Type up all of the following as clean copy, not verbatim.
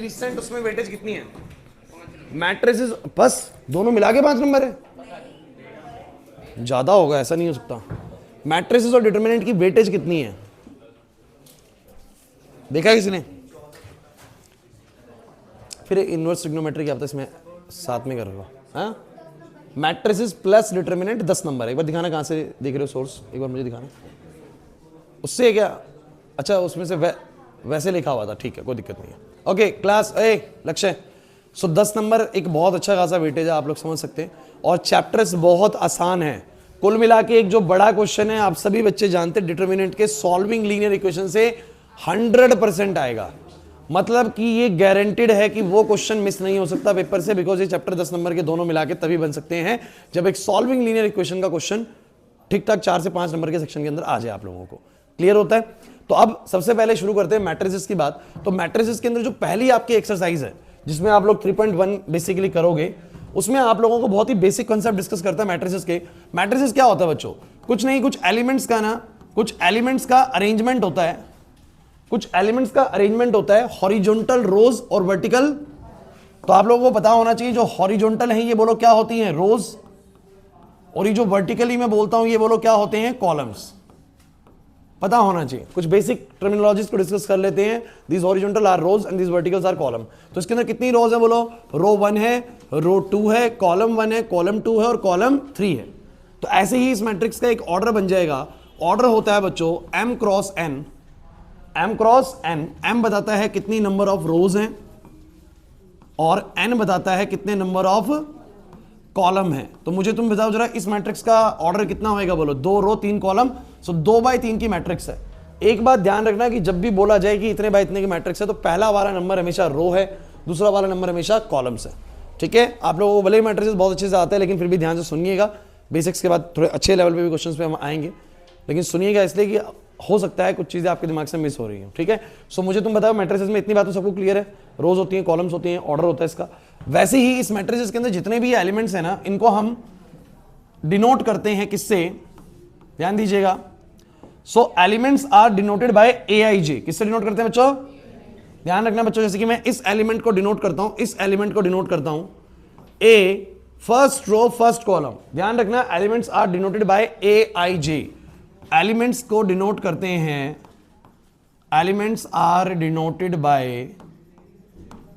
Recent उसमें weightage कितनी है? मैट्रिसेस बस दोनों मिला के 5 नंबर है, ज्यादा होगा, ऐसा नहीं हो सकता। मैट्रिसेस और डिटरमिनेंट की वेटेज कितनी है देखा किसी ने? फिर इनवर्स ट्रिग्नोमेट्री क्या होता है इसमें साथ में करूंगा। हाँ, मैट्रिसेस प्लस डिटरमिनेंट 10 नंबर है। एक बार दिखाना कहां से देख रहे हो सोर्स, एक बार मुझे दिखाना। उससे क्या? अच्छा उसमें से वैसे लिखा हुआ था, ठीक है कोई दिक्कत नहीं है। ओके क्लास ए लक्ष्य। सो 10 नंबर एक बहुत अच्छा खासा वेटेज है, आप लोग समझ सकते हैं। और चैप्टर्स बहुत आसान है। कुल मिला के एक जो बड़ा क्वेश्चन है, आप सभी बच्चे जानते हैं, डिटरमिनेंट के सॉल्विंग लीनियर इक्वेशन से 100% आएगा। मतलब कि ये गारंटेड है कि वो क्वेश्चन मिस नहीं हो सकता पेपर से, बिकॉज ये चैप्टर 10 नंबर के दोनों मिला के तभी बन सकते हैं जब एक सॉल्विंग लीनियर इक्वेशन का क्वेश्चन ठीक ठाक 4 से 5 नंबर के सेक्शन के अंदर आ जाए। आप लोगों को क्लियर होता है? तो अब सबसे पहले शुरू करते हैं मैट्रिसेस की बात। तो मैट्रिसेस के अंदर जो पहली आपकी एक्सरसाइज है, जिसमें आप लोग 3.1 बेसिकली करोगे, उसमें आप लोगों को बहुत ही बेसिक कॉन्सेप्ट डिस्कस करता है मैट्रिसेस के। मैट्रिसेस क्या होता है बच्चों? कुछ नहीं, कुछ एलिमेंट्स का अरेंजमेंट होता है, कुछ एलिमेंट्स का अरेंजमेंट होता है, हॉरिजॉन्टल रोज और वर्टिकल। तो आप लोगों को पता होना चाहिए जो हॉरिजॉन्टल है ये बोलो क्या होती हैं? रोज। और ये जो वर्टिकली मैं बोलता हूं ये बोलो क्या होते हैं? कॉलम्स। पता होना चाहिए। कुछ बेसिक टर्मिनोलॉजीज को डिस्कस कर लेते हैं। This horizontal are rows and this verticals are column. तो इसके अंदर कितनी रोज है बोलो? रो 1 है, रो 2 है, कॉलम 1 है, कॉलम 2 है और कॉलम 3 है। तो ऐसे ही इस मैट्रिक्स का एक ऑर्डर बन जाएगा। ऑर्डर होता है बच्चों m cross n। m cross n, m बताता है कितनी नंबर ऑफ रोज हैं और n बताता है कितने नंबर ऑफ कॉलम है। तो मुझे तुम बताओ जरा इस मैट्रिक्स का ऑर्डर कितना होएगा बोलो? 2 रो 3 कॉलम। सो 2/3 की मैट्रिक्स है। एक बात ध्यान रखना कि जब भी बोला जाए कि इतने बाय इतने की मैट्रिक्स है, तो पहला वाला नंबर हमेशा रो है, दूसरा वाला नंबर हमेशा कॉलम्स है। ठीक है? आप लोगों को भले ही मैट्रिक्स बहुत अच्छे से आते हैं, लेकिन फिर भी ध्यान से सुनिएगा। बेसिक्स के बाद थोड़े अच्छे लेवल पे भी क्वेश्चंस पे हम आएंगे, लेकिन सुनिएगा इसलिए कि हो सकता है कुछ चीजें आपके दिमाग से मिस हो रही हैं। ठीक है? सो मुझे तुम बताओ मैट्रिसेस में इतनी बात तो सबको क्लियर है? रोज होती हैं, कॉलम्स होती हैं, ऑर्डर होता है इसका। वैसे ही इस मैट्रिसेस के अंदर जितने भी एलिमेंट्स हैं ना, इनको हम डिनोट करते हैं किससे? ध्यान दीजिएगा। So elements are denoted by AIJ। किससे डिनोट करते हैं बच्चों? ध्यान रखना बच्चों, जैसे कि मैं इस एलिमेंट को डिनोट करता हूं, इस एलिमेंट को डिनोट करता हूं A, first row first column. ध्यान रखना, elements are denoted by AIJ। Elements को डिनोट करते हैं, elements are denoted by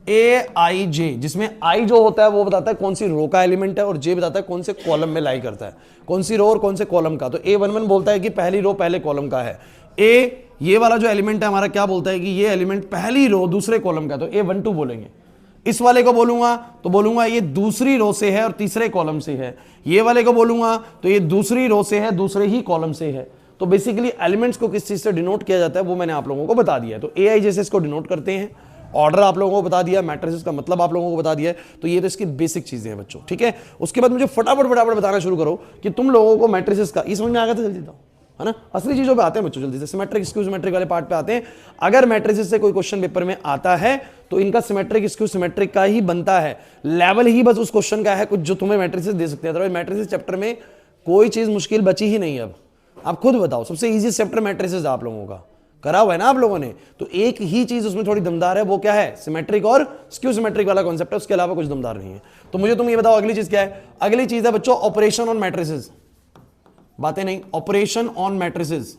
AIJ, जिसमें I जो होता है वो बताता है कौन सी रो का एलिमेंट है और J बताता है कौन से कॉलम में लाई करता है, कौन सी रो और कौन से कॉलम का। तो A11 बोलता है कि पहली रो पहले कॉलम का है। A ये वाला जो एलिमेंट है हमारा क्या बोलता है कि ये एलिमेंट पहली रो दूसरे कॉलम का, तो A12 बोलेंगे। इस वाले को बोलूंगा तो बोलूंगा ये दूसरी रो से है और तीसरे कॉलम से है। ये वाले को बोलूंगा तो ये दूसरी रो से है, दूसरे ही कॉलम से है। तो बेसिकली एलिमेंट्स को किस चीज से डिनोट किया जाता है वो मैंने आप लोगों को बता दिया है। तो AIJ से इसको डिनोट करते हैं। ऑर्डर आप लोगों को बता दिया, मैट्रिसेस का मतलब आप लोगों को बता दिया है। तो ये तो इसकी बेसिक चीजें हैं बच्चों। ठीक है? उसके बाद मुझे फटाफट बताना शुरू करो कि तुम लोगों को मैट्रिसेस का ये समझ में आ गया था? जल्दी बताओ, है ना? असली चीजों पे आते हैं बच्चों जल्दी से, सिमेट्रिक स्क्यू सिमेट्रिक वाले पार्ट पे आते हैं। अगर मैट्रिसेस से कोई क्वेश्चन पेपर में आता है तो इनका सिमेट्रिक स्क्यू सिमेट्रिक का ही बनता है। लेवल ही बस उस क्वेश्चन का है कुछ जो तुम्हें मैट्रिसेस दे सकते हैं। अदरवाइज मैट्रिसेस चैप्टर में कोई चीज मुश्किल बची ही नहीं। अब आप खुद बताओ, सबसे इजी चैप्टर मैट्रिसेस आप लोगों का करा हुआ है ना आप लोगों ने। तो एक ही चीज उसमें थोड़ी दमदार है, वो क्या है? सिमेट्रिक और स्क्यू सिमेट्रिक वाला कॉन्सेप्ट है, उसके अलावा कुछ दमदार नहीं है। तो मुझे तुम ये बताओ अगली चीज क्या है? अगली चीज है बच्चों ऑपरेशन ऑन मैट्रिसेस। बातें नहीं, ऑपरेशन ऑन मैट्रिसेस।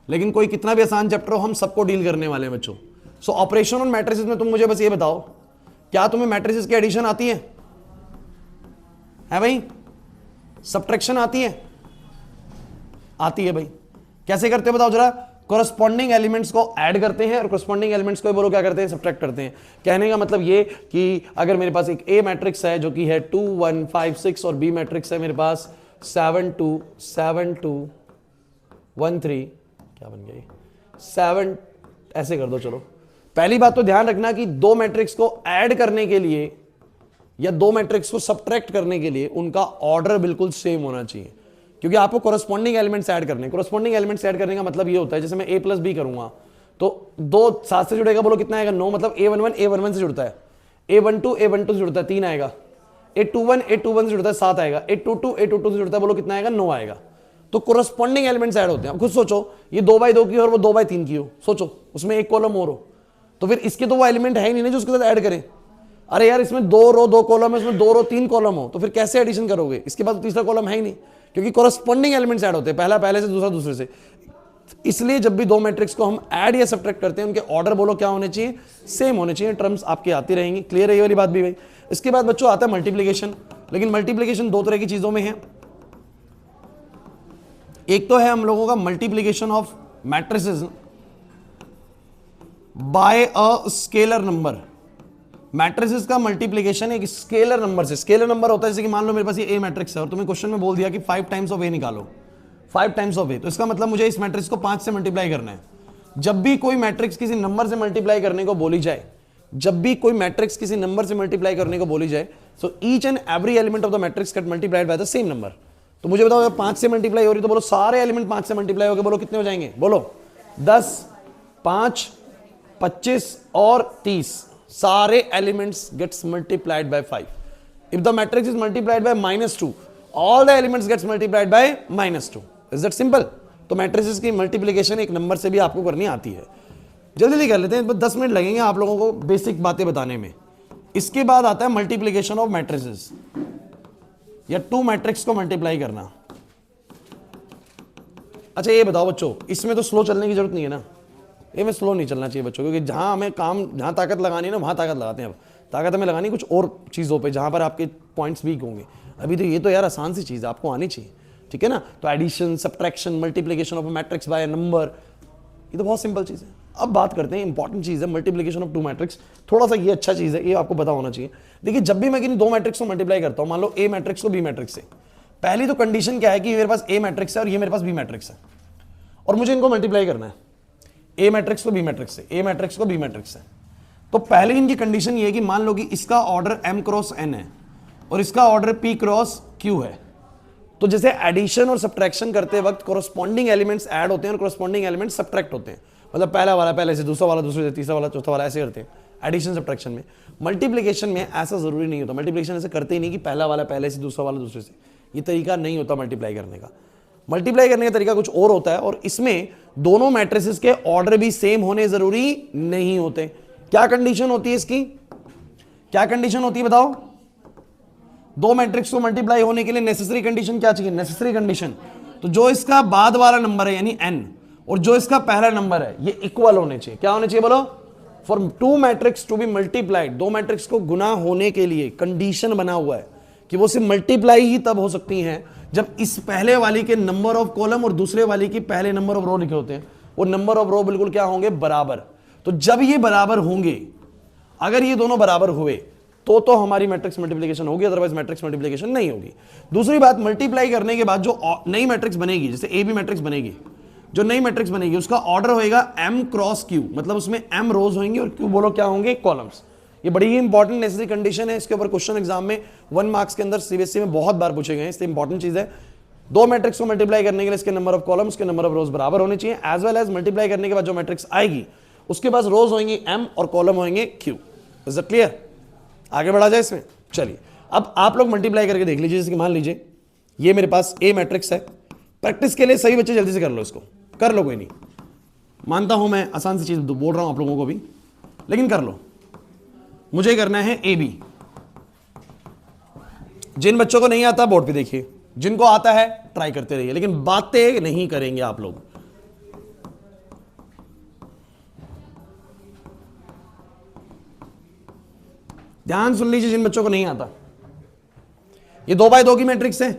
लेकिन कोई कितना भी आसान चैप्टर हो, हम सबको डील करने वाले हैं बच्चों। सो ऑपरेशन ऑन मैट्रिसेस में तुम मुझे बस ये बताओ, क्या तुम्हें मैट्रिसेस की एडिशन आती है भाई? सब्ट्रैक्शन आती है? आती है भाई। कैसे करते हैं बताओ जरा? कोरस्पॉन्डिंग एलिमेंट्स को ऐड करते हैं और कोरस्पॉन्डिंग एलिमेंट्स को बोलो क्या करते हैं? सब्ट्रैक्ट करते हैं। कहने का मतलब ये कि अगर मेरे पास एक A मैट्रिक्स है जो कि है 2 1 5 6 और B मैट्रिक्स है मेरे पास 7 2 7 2 1 3, क्या बन गया 7, ऐसे कर दो। चलो पहली बात तो ध्यान रखना कि दो मैट्रिक्स को ऐड करने के लिए या दो मैट्रिक्स को सब्ट्रैक्ट करने के लिए उनका ऑर्डर बिल्कुल सेम होना चाहिए, क्योंकि आपको कोरस्पॉन्डिंग एलिमेंट्स ऐड करने। कोरस्पॉन्डिंग एलिमेंट्स ऐड करने का मतलब ये होता है, जैसे मैं A + B करूंगा तो 2 7 से जुड़ेगा, बोलो कितना आएगा? 9। मतलब A11 A11 से जुड़ता है, A12 A12 से जुड़ता है 3 आएगा, A21 A21 से जुड़ता है 7 आएगा, A22 A22 से जुड़ता है, बोलो कितना आएगा? 9 आएगा। तो कोरस्पॉन्डिंग एलिमेंट्स ऐड होते हैं। अब खुद सोचो, ये 2/2 की और वो 2/3 की हो, सोचो उसमें एक कॉलम और हो, तो फिर इसके तो वो एलिमेंट है ही नहीं ना जो उसके साथ ऐड करें। अरे यार इसमें 2 रो 2 कॉलम है, इसमें 2 रो 3 कॉलम हो, तो फिर कैसे एडिशन करोगे? इसके बाद तो तीसरा कॉलम है ही नहीं, क्योंकि कॉरस्पॉन्डिंग एलिमेंट्स ऐड होते हैं, पहला पहले से, दूसरा दूसरे से। इसलिए जब भी दो मैट्रिक्स को हम ऐड या सब्ट्रैक्ट करते हैं, उनके ऑर्डर बोलो क्या होने चाहिए? सेम होने चाहिए। टर्म्स आपकी आती रहेंगी। क्लियर है ये वाली बात भी भाई? इसके बाद बच्चों आता है मल्टीप्लिकेशन। लेकिन मल्टीप्लिकेशन दो तरह की चीजों में है। एक तो है हम लोगों का multiplication of matrices by a scalar number. Matrices का मल्टीप्लिकेशन एक स्केलर नंबर से। स्केलर नंबर होता है जैसे कि मान लो मेरे पास ये ए मैट्रिक्स है और तुम्हें क्वेश्चन में बोल दिया कि 5 टाइम्स ऑफ ए निकालो, 5 टाइम्स ऑफ ए, तो इसका मतलब मुझे इस मैट्रिक्स को 5 से मल्टीप्लाई करना है। जब भी कोई मैट्रिक्स किसी नंबर से मल्टीप्लाई करने को बोली जाए, जब भी कोई मैट्रिक्स किसी नंबर से मल्टीप्लाई करने को बोली जाए, so each and every element of the matrix get multiplied by the same number. तो मुझे बताओ 5 से मल्टीप्लाई हो रही तो बोलो सारे एलिमेंट 5 से मल्टीप्लाई हो गए, बोलो कितने हो जाएंगे? बोलो 10, 5, 25 और 30, सारे elements gets multiplied by 5। If the matrix is multiplied by -2, all the elements gets multiplied by -2। Is that simple? तो मैट्रिसेस की मल्टीप्लिकेशन एक नंबर से भी आपको करनी आती है। जल्दी कर लेते हैं, 10 मिनट लगेंगे आप लोगों को बेसिक बातें बताने में। इसके बाद आता है मल्टीप्लिकेशन ऑफ मैट्रिसेस, या 2 मैट्रिक्स को मल्टीप्लाई करना। अच्छा ये बताओ बच्चों, इसमें तो स्लो चलने की जरूरत नहीं है ना? ये में स्लो नहीं चलना चाहिए बच्चों, क्योंकि जहां हमें काम, जहां ताकत लगानी है ना, वहां ताकत लगाते हैं। अब ताकत हमें लगानी कुछ और चीज़ों पे, जहां पर आपके पॉइंट्स वीक होंगे। अभी तो ये तो यार आसान सी चीज़ है, आपको आनी चाहिए, ठीक है ना? तो addition, subtraction, multiplication of matrix by number, ये तो बहुत सिंपल चीज़ है। अब बात करते हैं इंपॉर्टेंट चीज़ है मल्टीप्लिकेशन ऑफ 2 मैट्रिक्स। थोड़ा सा ये अच्छा चीज़ है, ये आपको पता होना चाहिए। देखिए जब भी मैं किसी 2 मैट्रिक्स को मल्टीप्लाई करता हूं, मान लो ए मैट्रिक्स को बी मैट्रिक्स से, पहली तो कंडीशन क्या है कि मेरे पास ए मैट्रिक्स है और ये मेरे पास बी मैट्रिक्स है, और मुझे इनको मल्टीप्लाई करना है, ए मैट्रिक्स को बी मैट्रिक्स से, ए मैट्रिक्स को बी मैट्रिक्स से। तो पहले इनकी कंडीशन ये है कि मान लो कि इसका ऑर्डर m क्रॉस n है और इसका ऑर्डर p क्रॉस q है। तो जैसे एडिशन और सब्ट्रैक्शन करते वक्त कोरस्पॉन्डिंग एलिमेंट्स ऐड होते हैं और कोरस्पॉन्डिंग एलिमेंट्स सब्ट्रैक्ट होते हैं, मतलब पहला वाला पहले से, दूसरा वाला दूसरे से, तीसरा वाला चौथा वाला, ऐसे करते हैं एडिशन सब्ट्रैक्शन में। मल्टीप्लिकेशन में ऐसा जरूरी नहीं होता। मल्टीप्लिकेशन ऐसे करते ही नहीं कि पहला वाला पहले से, दूसरा वाला दूसरे से। ये तरीका नहीं होता मल्टीप्लाई करने का। मल्टीप्लाई करने का तरीका कुछ और होता है, और इसमें दोनों मैट्रिसेस के ऑर्डर भी सेम होने जरूरी नहीं होते। क्या कंडीशन होती है इसकी? क्या कंडीशन होती है बताओ? 2 मैट्रिक्स को मल्टीप्लाई होने के लिए नेसेसरी कंडीशन क्या चाहिए? नेसेसरी कंडीशन, तो जो इसका बाद वाला नंबर है यानी n, और जो इसका पहला नंबर है ये इक्वल होने चाहिए। क्या होने चाहिए बोलो? For 2 matrix to be multiplied, 2 matrix को गुना होने के लिए कंडीशन बना हुआ है कि वो सिर्फ मल्टीप्लाई ही तब हो सकती हैं जब इस पहले वाली के नंबर ऑफ कॉलम और दूसरे वाली की पहले नंबर ऑफ रो लिखे होते हैं, वो नंबर ऑफ रो बिल्कुल क्या होंगे? बराबर। तो जब ये बराबर होंगे, अगर ये दोनों बराबर हुए तो हमारी मैट्रिक्स मल्टीप्लिकेशन होगी, अदरवाइज मैट्रिक्स मल्टीप्लिकेशन नहीं होगी। दूसरी बात, मल्टीप्लाई करने के बाद जो नई मैट्रिक्स बनेगी, जैसे ए बी मैट्रिक्स बनेगी, जो नई मैट्रिक्स बनेगी उसका ऑर्डर होएगा m क्रॉस q, मतलब उसमें m रोज होंगे और q बोलो क्या होंगे? कॉलम्स। ये बड़ी ही इंपॉर्टेंट नेसेसरी कंडीशन है। इसके ऊपर क्वेश्चन एग्जाम में 1 मार्क्स के अंदर सीबीएसई में बहुत बार पूछे गए, इसलिए इंपॉर्टेंट चीज है। 2 मैट्रिक्स को मल्टीप्लाई करने के लिए इसके नंबर ऑफ कॉलम्स के नंबर ऑफ रोज बराबर होने चाहिए, एज वेल एज मल्टीप्लाई करने के बाद जो मैट्रिक्स आएगी उसके पास रोज होंगे m और कॉलम होंगे q। Is it clear? आगे बढ़ा जाए इसमें। चलिए अब आप लोग मल्टीप्लाई करके देख लीजिए। जैसे कि मान लीजिए ये मेरे पास ए मैट्रिक्स है। प्रैक्टिस के लिए सही बच्चे जल्दी से कर लो, इसको कर लो, कोई नहीं, मानता हूं मैं आसान सी चीज बोल रहा हूं आप लोगों को भी, लेकिन कर लो। मुझे करना है ए बी। जिन बच्चों को नहीं आता बोर्ड पे देखिए, जिनको आता है ट्राई करते रहिए, लेकिन बातें नहीं करेंगे आप लोग। ध्यान सुन लीजिए जिन बच्चों को नहीं आता। ये 2x2 की मैट्रिक्स है,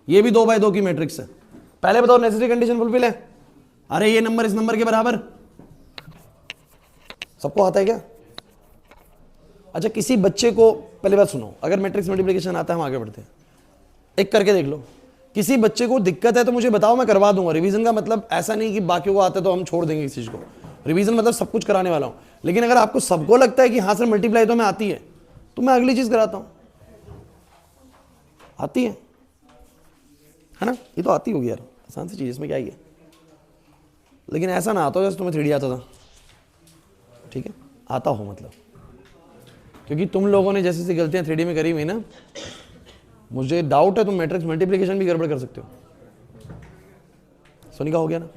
ये भी 2x2 की मैट्रिक्स है। पहले बताओ नेसेसरी कंडीशन फुलफिल है? अरे ये नंबर इस नंबर के बराबर, सबको आता है क्या? अच्छा किसी बच्चे को, पहले बात सुनो, अगर मैट्रिक्स मल्टीप्लिकेशन आता है हम आगे बढ़ते हैं, एक करके देख लो। किसी बच्चे को दिक्कत है तो मुझे बताओ, मैं करवा दूंगा। रिवीजन का मतलब ऐसा नहीं कि बाकियों को आता है तो हम छोड़ देंगे इस चीज को। रिवीजन मतलब सब कुछ कराने वाला हूं। लेकिन अगर आपको सबको लगता है कि हाँ सर मल्टीप्लाई तो मैं आती है, तो मैं अगली चीज कराता हूं। आती है ना? ये तो आती होगी यार, आसान सी चीज, इसमें क्या ही है। लेकिन ऐसा ना आता हो जैसे तुम्हें 3D आता था, ठीक है? आता हो मतलब, क्योंकि तुम लोगों ने जैसे जैसे गलतियां 3D में करी हुई ना, मुझे डाउट है तुम मैट्रिक्स मल्टीप्लिकेशन भी गड़बड़ कर सकते हो। सोनी का हो गया ना?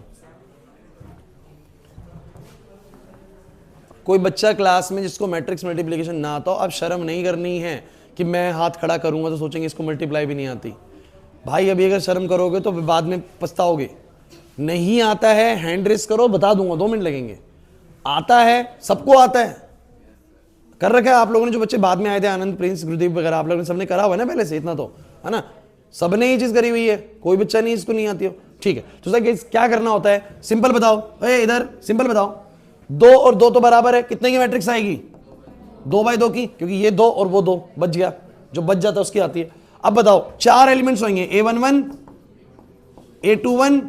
कोई बच्चा क्लास में जिसको मैट्रिक्स मल्टीप्लिकेशन ना आता हो, अब शर्म नहीं करनी है कि मैं हाथ खड़ा करूंगा तो सोचेंगे इसको मल्टीप्लाई भी नहीं आती। भाई अभी अगर शर्म करोगे तो बाद में पछताओगे। नहीं आता है हैंड रेस करो, बता दूंगा, 2 मिनट लगेंगे। आता है, सबको आता है, कर रखा है आप लोगों ने। जो बच्चे बाद में आए थे, आनंद, प्रिंस, गुरुदेव वगैरह, आप लोगों ने सबने करा हुआ है ना पहले से, इतना तो है ना, सबने ये चीज करी हुई है, कोई बच्चा नहीं इसको नहीं आती हो। ठीक है, तो सर क्या करना होता है, सिंपल बताओ, इधर सिंपल बताओ, 2 और 2 तो बराबर है, कितने की मैट्रिक्स आएगी, 2 बाई 2 की, क्योंकि ये 2 और वो 2 बच गया, जो बच जाता है उसकी आती है। अब बताओ 4 एलिमेंट्स होंगे, A11 A21,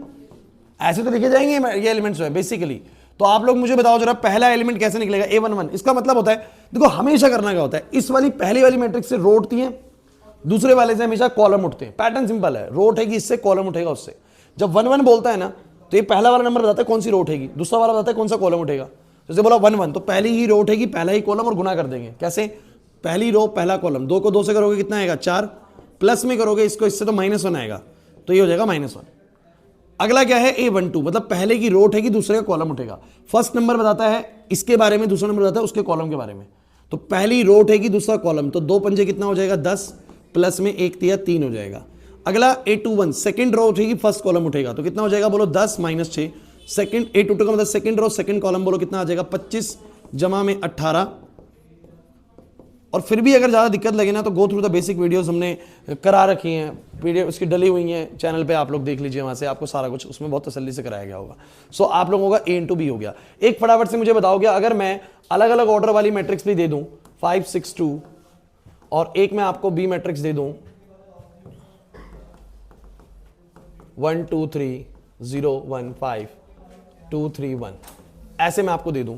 ऐसे तो लिखे जाएंगे ये एलिमेंट्स है बेसिकली। तो आप लोग मुझे बताओ जरा पहला एलिमेंट कैसे निकलेगा, A11। इसका मतलब होता है, देखो हमेशा करना क्या होता है, इस वाली पहली वाली मैट्रिक्स से रो उठती है, दूसरे वाले से हमेशा कॉलम उठते हैं। पैटर्न सिंपल है, रो उठेगी इससे, कॉलम उठेगा उससे। जब 1 1 बोलता है ना, तो ये पहला वाला नंबर बताता है कौन सी रो उठेगी, दूसरा वाला बताता है कौन सा कॉलम उठेगा। जैसे बोला 1 1, तो पहली ही रो उठेगी, पहला ही कॉलम, और गुना कर देंगे। कैसे, पहली रो पहला कॉलम, 2 को 2 से करोगे कितना आएगा 4, प्लस में करोगे इसको इससे तो -1 आएगा, तो ये हो जाएगा -1। अगला क्या है, A12, मतलब पहले की रो उठेगी, दूसरे का कॉलम उठेगा। फर्स्ट नंबर बताता है इसके बारे में, दूसरा नंबर बताता है उसके कॉलम के बारे में। तो पहली रो उठेगी, दूसरा कॉलम, तो 2 पंजे कितना हो जाएगा 10, प्लस में 1 तिया 3 हो जाएगा। अगला A21, सेकंड रो उठेगी, फर्स्ट कॉलम उठेगा, तो कितना हो जाएगा बोलो 10 - 6। सेकंड A22 का मतलब सेकंड रो सेकंड कॉलम, बोलो कितना आ जाएगा 25 जमा में 18। और फिर भी अगर ज़्यादा दिक्कत लगे ना तो go through the basic videos हमने करा रखी हैं, पीडीएफ उसकी डली हुई हैं चैनल पे, आप लोग देख लीजिए, वहाँ से आपको सारा कुछ उसमें बहुत तसल्ली से कराया गया होगा। सो आप लोगों का A into B हो गया। एक फटाफट से मुझे बताओगे, अगर मैं अलग अलग ऑर्डर वाली मैट्रिक्स भी दे दूँ 5 6 2, और एक मैं आपको B मैट्रिक्स दे दूँ 1 2 3 0 1 5 2 3 1, ऐसे मैं आपको दे दूँ,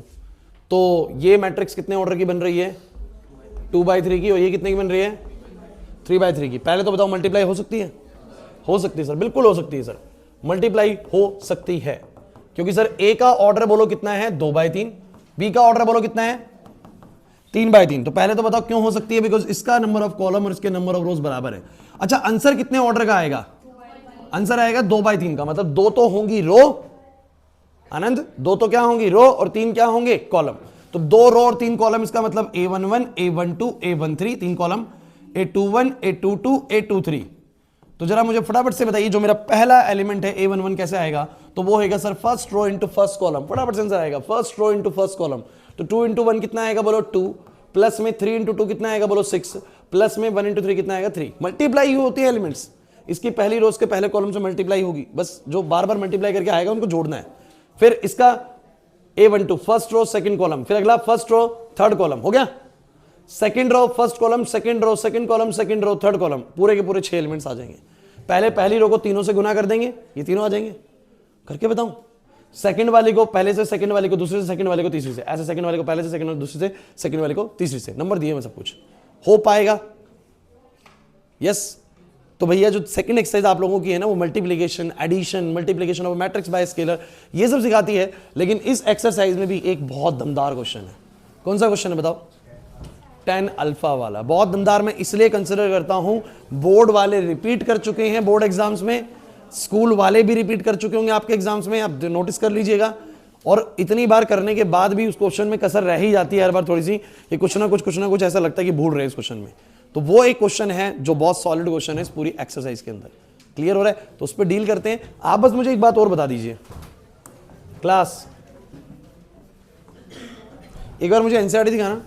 तो ये मैट्रिक्स कितने ऑर्डर की बन रही है 2/3 की, और ये कितने की बन रही है 3/3 की। पहले तो बताओ मल्टीप्लाई हो सकती है, हो सकती है सर, बिल्कुल हो सकती है सर, मल्टीप्लाई हो सकती है, क्योंकि सर A का ऑर्डर बोलो कितना है 2/3, B का ऑर्डर बोलो कितना है 3/3। तो पहले तो बताओ क्यों हो सकती है, बिकॉज इसका नंबर ऑफ कॉलम और इसके नंबर ऑफ रोज बराबर है। अच्छा, आंसर कितने ऑर्डर का आएगा, आंसर आएगा 2/3 का, मतलब 2 तो होंगी रो, आनंद 2 तो क्या होंगी रो, और 3 क्या होंगे कॉलम। तो 2 रो और 3 कॉलम, इसका मतलब A11 A12 A13 3 column, A21 A22 A23। तो जरा मुझे फटाफट से बताइए, जो मेरा पहला एलिमेंट है A11 कैसे आएगा, तो वो होगा sir first row into first column. फटाफट से आंसर आएगा first row into first column. तो 2 इंटू 1 कितना आएगा बोलो 2, प्लस में 3 इंटू 2 कितना आएगा बोलो 6, प्लस में 1 इंटू 3 कितना आएगा 3। मल्टीप्लाई होती है एलिमेंट्स, इसकी पहली रोज के पहले कॉलम से मल्टीप्लाई होगी, बस जो बार बार मल्टीप्लाई करके आएगा उनको जोड़ना है। फिर इसका A12 first row second column, फिर अगला फर्स्ट रो थर्ड कॉलम, हो गया second row first column second row second column second row third column, पूरे के पूरे 6 एलिमेंट्स आ जाएंगे। पहले पहली रो को तीनों से गुना कर देंगे, ये तीनों आ जाएंगे, करके बताऊं। सेकंड वाली को पहले से, सेकंड वाली को दूसरे से, सेकंड वाली को तीसरी से, ऐसे सेकंड वाली को पहले से, सेकंड वाली दूसरी से, सेकंड वाली को तीसरी से, नंबर दिए मैं सब कुछ, हो पाएगा यस। तो भैया जो सेकंड एक्सरसाइज आप लोगों की है ना, वो multiplication, addition, multiplication of matrix by scalar, ये सब सिखाती है। लेकिन इस एक्सरसाइज में भी एक बहुत दमदार क्वेश्चन है। कौन सा क्वेश्चन है बताओ, 10 अल्फा वाला। बहुत दमदार मैं इसलिए कंसिडर करता हूं, बोर्ड वाले रिपीट कर चुके हैं बोर्ड एग्जाम्स में, स्कूल वाले भी रिपीट कर चुके होंगे आपके एग्जाम्स में, आप नोटिस कर लीजिएगा। और इतनी बार करने के बाद भी उस क्वेश्चन में कसर रह ही जाती है हर बार थोड़ी सी, कि कुछ ना कुछ ऐसा लगता है कि भूल रहे हैं इस क्वेश्चन में। तो वो एक क्वेश्चन है जो बहुत सॉलिड क्वेश्चन है इस पूरी एक्सरसाइज के अंदर। क्लियर हो रहा है, तो उस पर डील करते हैं। आप बस मुझे एक बात और बता दीजिए क्लास, एक बार मुझे एनसीईआरटी दिखाना।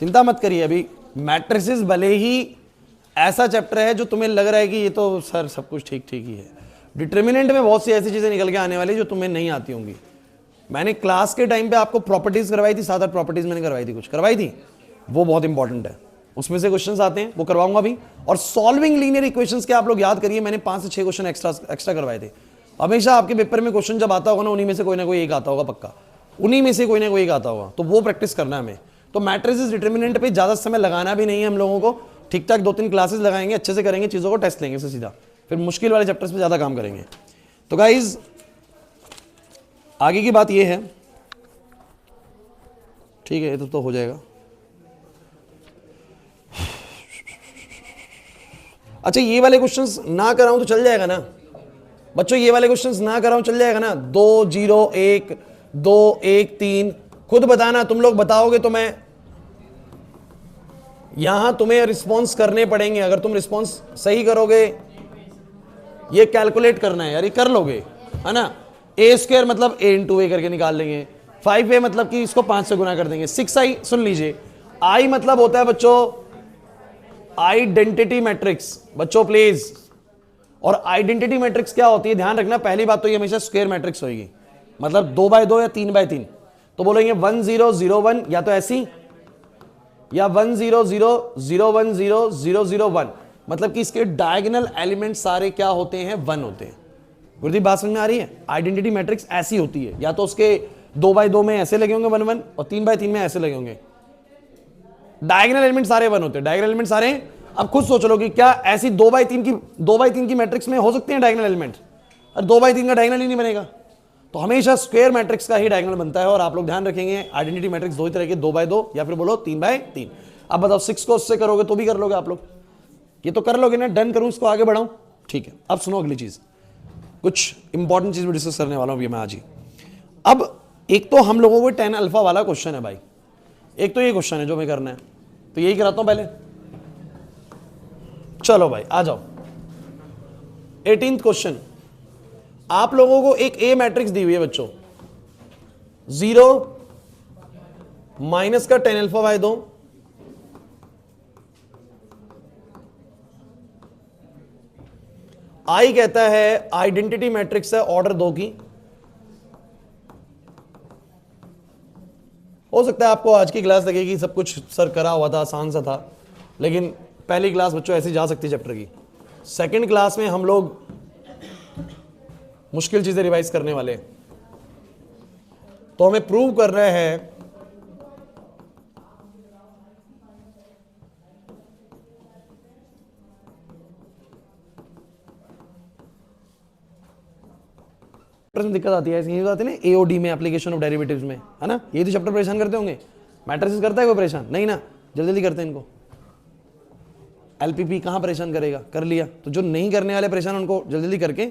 चिंता मत करिए, अभी मैट्रिसेस भले ही ऐसा चैप्टर है जो तुम्हें लग रहा है कि ये तो सर सब कुछ ठीक ठीक ही है, डिटर्मिनेंट में बहुत सी ऐसी चीजें निकल के आने वाली जो तुम्हें नहीं आती होंगी। मैंने क्लास के टाइम पे आपको प्रॉपर्टीज करवाई थी, 7-8 प्रॉपर्टीज मैंने करवाई थी, कुछ करवाई थी, वो बहुत इंपॉर्टेंट है, उसमें से क्वेश्चंस आते हैं, वो करवाऊंगा भी। और सॉल्विंग लीनियर इक्वेशंस के आप लोग याद करिए, मैंने 5 से 6 क्वेश्चन एक्स्ट्रा करवाए थे। हमेशा आपके पेपर में क्वेश्चन जब आता होगा ना, उन्हीं में से कोई ना कोई एक आता होगा पक्का, उन्हीं में से कोई ना कोई एक आता होगा, तो वो प्रैक्टिस करना है हमें। तो मैट्रिसेस डिटर्मिनेंट पे ज्यादा समय लगाना भी नहीं है हम लोगों को, ठीक ठाक 2-3 क्लासेस लगाएंगे, अच्छे से करेंगे चीजों को, टेस्ट लेंगे उससे सीधा, फिर मुश्किल वाले चैप्टर्स पे ज्यादा काम करेंगे। तो गाइज आगे की बात ये है, ठीक है, तो हो जाएगा। अच्छा, ये वाले क्वेश्चंस ना कराऊं तो चल जाएगा ना, बच्चों ये वाले क्वेश्चंस ना कराऊं चल जाएगा ना? 2 0 1 2 1 3, खुद बताना, तुम लोग बताओगे तो मैं यहां तुम्हें रिस्पॉन्स करने पड़ेंगे। अगर तुम रिस्पॉन्स सही करोगे, ये कैलकुलेट करना है यार, ये कर लोगे है ना। ए स्क्वायर मतलब ए इंटू ए करके निकाल लेंगे। 5a मतलब कि इसको 5 से गुना कर देंगे। 6i, सुन लीजिए, आई मतलब होता है बच्चों आइडेंटिटी मैट्रिक्स, बच्चों प्लीज। और आइडेंटिटी मैट्रिक्स क्या होती है, ध्यान रखना, पहली बात तो ये हमेशा स्क्वायर मैट्रिक्स होगी, मतलब 2x2 या 3x3। तो बोलेंगे 1 0 0 1, या तो ऐसी, या 1 0 0 0 1 0 0 0 1, मतलब कि इसके डायगोनल एलिमेंट सारे क्या होते हैं, 1 होते हैं। गुरुदीप बात समझ में आ रही है? आइडेंटिटी मैट्रिक्स ऐसी होती है, या तो उसके 2x2 में ऐसे लगे होंगे 1 1, और 3x3 में ऐसे लगे होंगे। डायगोनल एलिमेंट सारे 1 होते हैं, डायगोनल एलिमेंट सारे। अब खुद सोच लो कि क्या ऐसी 2x3 की मैट्रिक्स में हो सकते हैं डायगोनल एलिमेंट? और 2x3 का डायगोनल ही नहीं बनेगा। तो हमेशा स्क्वायर मैट्रिक्स का ही डायगोनल बनता है। और आप लोग ध्यान रखेंगे, आइडेंटिटी मैट्रिक्स दो ही तरह के, 2x2 या फिर बोलो 3x3। अब बताओ 6 को उससे करोगे तो भी कर लोगे आप लोग? ये तो कर लोगे ना? डन करूं, इसको आगे बढ़ाऊं? ठीक है, अब सुनो अगली चीज, कुछ इंपॉर्टेंट चीज भी डिस्कस करने वाला हूं मैं आज ही। अब एक तो हम लोगों को tan अल्फा वाला क्वेश्चन है भाई, एक तो ये क्वेश्चन है जो मैं करना है, तो यही कराता हूं पहले। चलो भाई आ जाओ, 18th क्वेश्चन। आप लोगों को एक ए मैट्रिक्स दी हुई है बच्चों, 0 माइनस का tan अल्फा बाय 2, आई कहता है आइडेंटिटी मैट्रिक्स है ऑर्डर 2 की। हो सकता है आपको आज की क्लास लगेगी सब कुछ सर करा हुआ था, आसान सा था, लेकिन पहली क्लास बच्चों ऐसी जा सकती है चैप्टर की। सेकंड क्लास में हम लोग मुश्किल चीजें रिवाइज करने वाले हैं, तो हमें प्रूव कर रहे हैं में दिक्कत आती है, ऐसी आती है ना एओडी में, एप्लीकेशन ऑफ डेरिवेटिव्स में, है ना। ये तो चैप्टर परेशान करते होंगे। मैट्रिसेस करता है कोई परेशान? नहीं ना, जल्दी जल्दी करते हैं इनको। एलपीपी कहाँ परेशान करेगा, कर लिया। तो जो नहीं करने वाले परेशान, उनको जल्दी जल्दी करके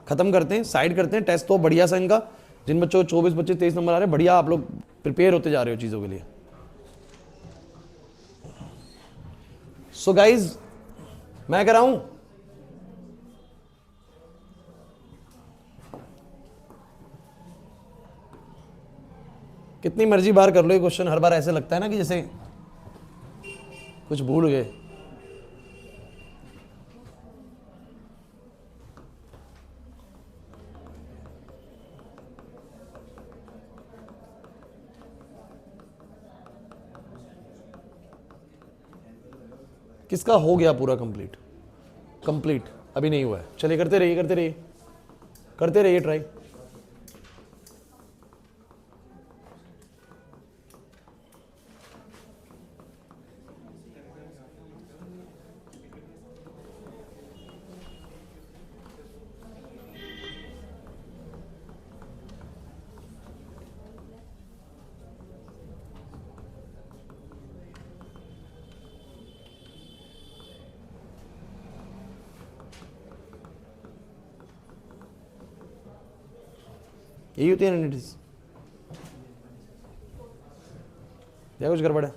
खत्म करते हैं, साइड करते हैं। टेस्ट तो बढ़िया सा इनका, जिन बच्चों को 24 25 23 नंबर आ रहे हैं, बढ़िया आप लोग प्रिपेयर होते जा रहे हो चीज़ों के लिए। सो गाइज, मैं कह रहा हूं कितनी मर्जी बार कर लो ये क्वेश्चन, हर बार ऐसे लगता है ना कि जैसे कुछ भूल गए। किसका हो गया पूरा कंप्लीट? कंप्लीट अभी नहीं हुआ है। चलिए करते रहिए करते रहिए करते रहिए ट्राई। यही होती है आइडेंटिटीज, या कुछ गड़बड़ है?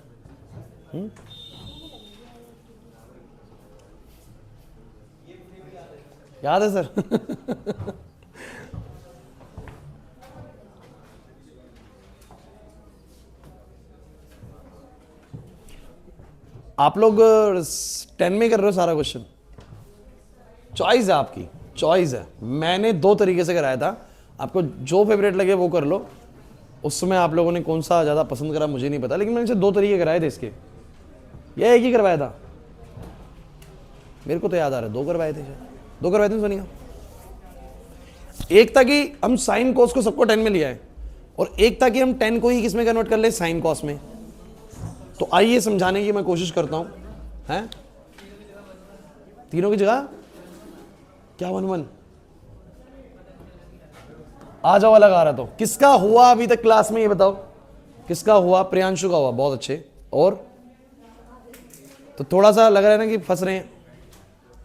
याद है सर? आप लोग 10 में कर रहे हो सारा क्वेश्चन, चॉइस है आपकी, चॉइस है। मैंने 2 तरीके से कराया था, आपको जो फेवरेट लगे वो कर लो। उस समय आप लोगों ने कौन सा ज़्यादा पसंद करा मुझे नहीं पता, लेकिन मैंने इसे 2 तरीके कराए थे इसके, या एक ही करवाया था? मेरे को तो याद आ रहा है 2 करवाए थे, 2 करवाए थे सोनिया। एक था कि हम साइन कॉस को सबको 10 में लिया है, और एक था कि हम 10 को ही किस में कन्वर्ट कर ले, साइन कॉस में। तो आइए समझाने की मैं कोशिश करता हूं, हैं तीनों की जगह क्या 1 1? आ जाओ, अलग आ रहा। तो किसका हुआ अभी तक क्लास में, ये बताओ किसका हुआ? प्रियांशु का हुआ, बहुत अच्छे। और तो थोड़ा सा लग रहा है ना कि फंस रहे हैं,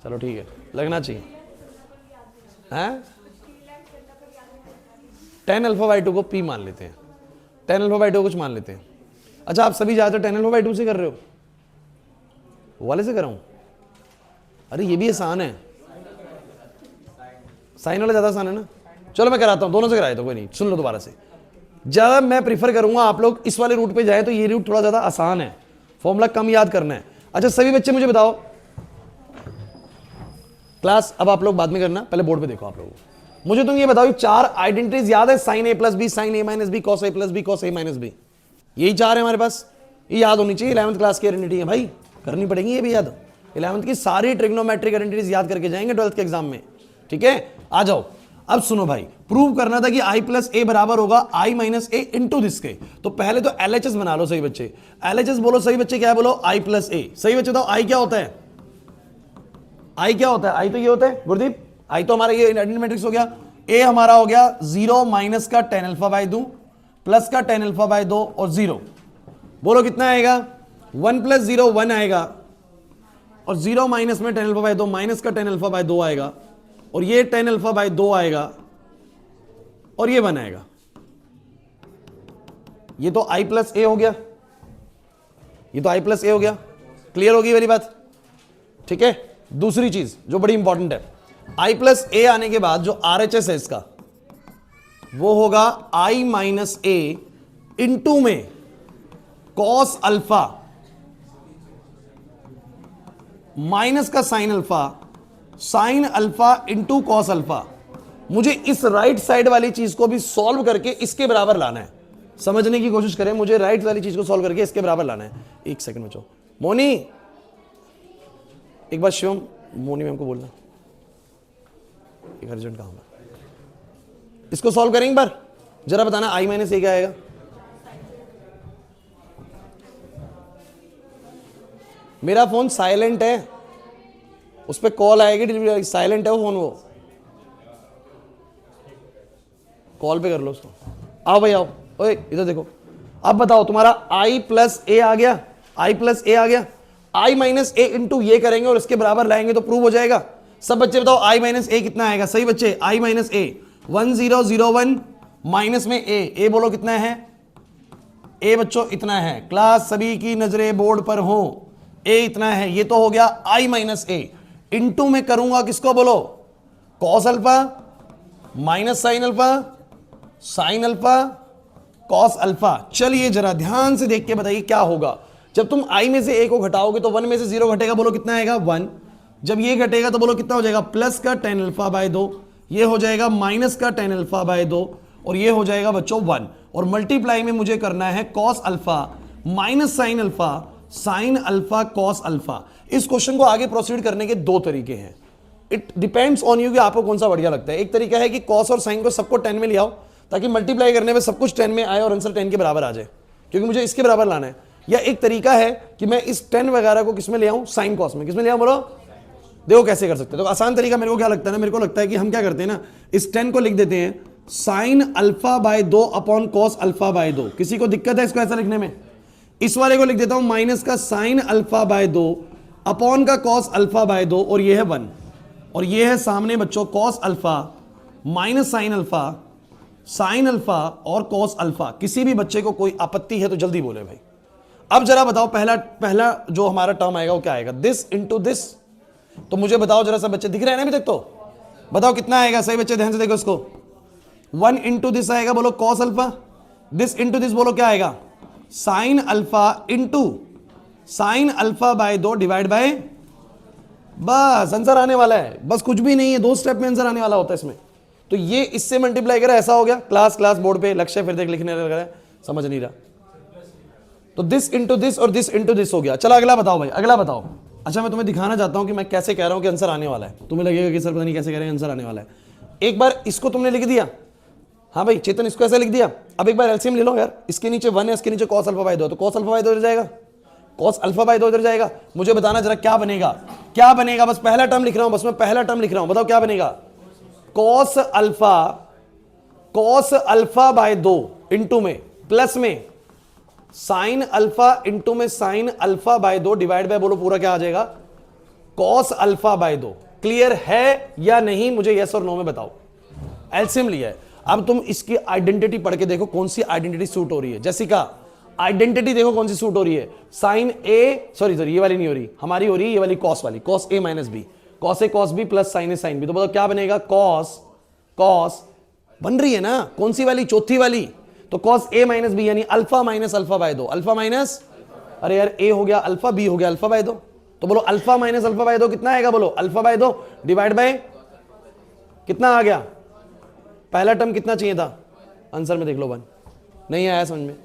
चलो ठीक है, लगना चाहिए हैं। टेन अल्फा बाई टू को पी मान लेते हैं, टेन अल्फा बाई टू कुछ मान लेते हैं। अच्छा आप सभी ज़्यादातर टेन अल्फा बाई टू से कर रहे हो, वाले से कर रहा हूँ? अरे ये भी आसान है, साइन वाला ज़्यादा आसान है ना। चलो मैं कराता हूँ, दोनों से कराए तो कोई नहीं, सुन लो दोबारा से। ज़्यादा मैं प्रीफर करूंगा आप लोग इस वाले रूट पे जाएं, तो ये रूट थोड़ा ज़्यादा आसान है, फॉर्मूला कम याद करना है। अच्छा सभी बच्चे मुझे बताओ, क्लास अब आप लोग बाद में करना, पहले बोर्ड पे देखो आप लोग। मुझे तुम ये बताओ, चार आइडेंटिटीज याद है, sine A plus B, sine A minus B, cos A plus B, cos A minus B, यही चार है हमारे पास, ये याद होनी चाहिए। 11th क्लास की आइडेंटिटी है भाई, करनी पड़ेगी ये भी याद। 11th की सारी ट्रिग्नोमेट्रिक आइडेंटिटीज याद करके जाएंगे 12th के एग्जाम में, ठीक है। आ जाओ, अब सुनो भाई, प्रूव करना था कि i प्लस ए बराबर होगा i minus A into this के। तो पहले तो LHS बना लो सही बच्चे, LHS बोलो सही बच्चे, क्या है बोलो, i प्लस ए। सही बच्चे बताओ i क्या होता है, i क्या होता है, i तो ये होता है गुरदीप, i तो हमारा ये आइडेंटिटी मैट्रिक्स हो गया। a हमारा हो गया 0 माइनस का टेन अल्फा बाई 2 प्लस का टेन अल्फा बाई 2 और 0, बोलो कितना आएगा, 1 प्लस 0 1 आएगा, और 0 माइनस में टेन अल्फा बाई 2 माइनस का टेन अल्फा बाई 2 आएगा, और ये टेन अल्फा बाई 2 आएगा, और ये 1 आएगा। ये तो i प्लस ए हो गया, ये तो i प्लस ए हो गया। क्लियर होगी मेरी बात, ठीक है। दूसरी चीज जो बड़ी इंपॉर्टेंट है, i प्लस ए आने के बाद जो RHS है इसका, वो होगा i माइनस ए इंटू में कॉस अल्फा माइनस का sine alpha, sine alpha into cos alpha. मुझे इस राइट साइड वाली चीज को भी सॉल्व करके इसके बराबर लाना है, समझने की कोशिश करें, मुझे राइट वाली चीज को सॉल्व करके इसके बराबर लाना है। एक सेकंड बचो, मोनी एक बार शिवम मोनी मैम को बोलना, एक अर्जेंट काम है, इसको सॉल्व करें एक बार, जरा बताना i माइनस ए क्या आएगा। मेरा फोन साइलेंट है, उस पर कॉल आएगी डिलीवरी, साइलेंट है वो फोन, वो कॉल पे कर लो उसको। आओ भाई आओ, ओए इधर देखो। अब बताओ तुम्हारा i प्लस ए आ गया, i प्लस ए आ गया, i माइनस ए इंटू ये करेंगे और इसके बराबर लाएंगे तो प्रूव हो जाएगा। सब बच्चे बताओ i माइनस ए कितना आएगा। सही बच्चे, i माइनस ए 1001 माइनस में a बोलो कितना है, a बच्चों इतना है। क्लास सभी की नजरें बोर्ड पर हो, a इतना है, ये तो हो गया i माइनस ए इंटू में करूंगा किसको बोलो, cos alpha minus sine alpha, sine alpha cos alpha. चलिए जरा ध्यान से देख के बताइए क्या होगा जब तुम i में से a को घटाओगे, तो 1 में से 0 घटेगा, बोलो कितना आएगा 1। जब ये घटेगा तो बोलो कितना हो जाएगा, प्लस का टेन अल्फा बाय 2, ये हो जाएगा माइनस का टेन अल्फा बाय 2, और ये हो जाएगा बच्चों 1। और मल्टीप्लाई में मुझे करना है cos alpha minus sine alpha, sine alpha cos alpha. इस क्वेश्चन को आगे प्रोसीड करने के दो तरीके हैं, इट डिपेंड्स ऑन यू कि आपको कौन सा बढ़िया लगता है। एक तरीका है कि कॉस और साइन को सबको 10 में ले आओ, ताकि मल्टीप्लाई करने में सब कुछ 10 में आए और आंसर 10 के बराबर आ जाए, क्योंकि मुझे इसके बराबर लाना है। या एक तरीका है कि मैं इस 10 वगैरह को किसमें ले आऊं, साइन कॉस में। किसमें ले आऊं बोलो, देखो कैसे कर सकते हैं। तो आसान तरीका मेरे को क्या लगता है ना, मेरे को लगता है कि हम क्या करते हैं ना, इस 10 को लिख देते हैं sign alpha by 2 upon cos alpha by 2। किसी को दिक्कत है इसको ऐसा लिखने में? इस वाले को लिख देता हूं माइनस का साइन अल्फा बाय 2 अपॉन का कॉस अल्फा बाय 2, और ये है 1, और ये है सामने बच्चों cos alpha minus sine alpha, sine alpha और कॉस अल्फा। किसी भी बच्चे को कोई आपत्ति है तो जल्दी बोले भाई। अब जरा बताओ पहला जो हमारा टर्म आएगा वो क्या आएगा, दिस इंटू दिस। तो मुझे बताओ जरा, सब बच्चे दिख रहे हैं ना अभी तक? तो बताओ कितना आएगा। सही बच्चे ध्यान से देखो इसको, 1 इंटू दिस आएगा, बोलो cos alpha. This into this बोलो क्या आएगा, sine alpha into sine alpha by 2 divide by, बस आंसर आने वाला है। बस कुछ भी नहीं है, 2 स्टेप में आंसर आने वाला होता है इसमें। तो ये इससे मल्टीप्लाई करा, ऐसा हो गया। क्लास बोर्ड पे लक्ष्य फिर देख लिखने लग रहा है, समझ नहीं रहा। तो दिस इंटू दिस और दिस इंटू दिस हो गया। चलो अगला बताओ भाई, अगला बताओ। अच्छा मैं तुम्हें दिखाना चाहता हूं कि मैं कैसे कह रहा हूं कि आंसर आने वाला है। तुम्हें लगेगा कि सर पता नहीं कैसे कह रहे हैं, आंसर आने वाला है। एक बार इसको तुमने लिख दिया, हाँ भाई चेतन इसको ऐसा लिख दिया। अब एक बार एलसीएम ले लो यार, इसके नीचे 1 है, इसके नीचे कॉस अल्फा बाय 2, तो कॉस अल्फा बाय 2 इधर जाएगा, कॉस अल्फा बाय 2 इधर जाएगा। मुझे बताना जरा क्या बनेगा, क्या बनेगा। बस पहला टर्म लिख रहा हूं, बस मैं पहला टर्म लिख रहा हूं, बताओ क्या बनेगा। कॉस अल्फा बाय 2 इंटू में प्लस में साइन अल्फा इंटू में sign alpha by 2 divide by, बोलो पूरा क्या आ जाएगा, कॉस अल्फा बाय 2। क्लियर है या नहीं, मुझे यस और नो में बताओ। एलसीएम लिया है। अब तुम इसकी आइडेंटिटी पढ़ के देखो कौन सी आइडेंटिटी सूट हो रही है। जैसिका आइडेंटिटी देखो कौन सी सूट हो रही है। साइन ए सॉरी ये वाली नहीं हो रही, हमारी हो रही है ये वाली कॉस वाली, cos A minus B, cos A cos B plus sign A sine B. तो बताओ क्या बनेगा, कॉस कॉस बन रही है ना, कौन सी वाली, चौथी वाली। तो कॉस ए माइनस बी यानी अल्फा माइनस अल्फा बाय दो, अल्फा माइनस, अरे यार ए हो गया अल्फा, बी हो गया अल्फा बाय दो। तो बोलो अल्फा माइनस अल्फा बाय दो कितना आएगा, बोलो अल्फा बाय दो डिवाइड बाय कितना आ गया, पहला टर्म कितना चाहिए था, आंसर में देख लो 1। नहीं आया समझ में,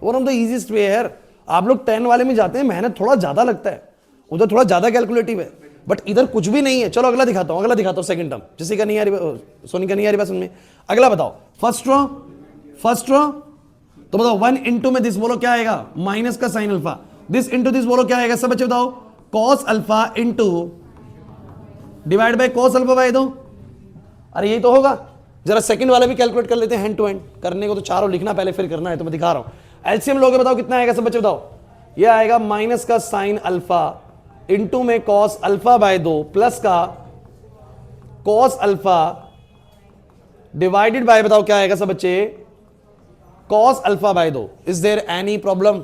one of the easiest way है। आप लोग 10 वाले में जाते हैं, मेहनत थोड़ा ज्यादा लगता है, उधर थोड़ा ज्यादा कैलकुलेटिव है, बट इधर कुछ भी नहीं है। चलो अगला दिखाता हूं, अगला दिखाता हूं सेकंड टर्म, जिससे का नहीं आ रही, सोनी का नहीं आ रही बात समझ में। अगला बताओ फर्स्ट रो, फर्स्ट रो तो बताओ 1 इंटू में दिस बोलो क्या आएगा, माइनस का sine alpha, this into this बोलो क्या आएगा, सब बच्चे बताओ, cos alpha into divide by cos alpha by दो। अरे यही तो होगा। जरा सेकंड वाला भी कैलकुलेट कर लेते हैं, हैंड टू हैंड करने को तो चारों लिखना पहले फिर करना है, तो मैं दिखा रहा हूं। एलसीएम लोगे बताओ कितना आएगा, सब बच्चे बताओ। ये आएगा माइनस का साइन अल्फा इंटू में कॉस अल्फा बाय दो प्लस का कॉस अल्फा डिवाइडेड बाय बताओ क्या आएगा सब बच्चे, कॉस अल्फा बाय दो। इज देयर एनी प्रॉब्लम,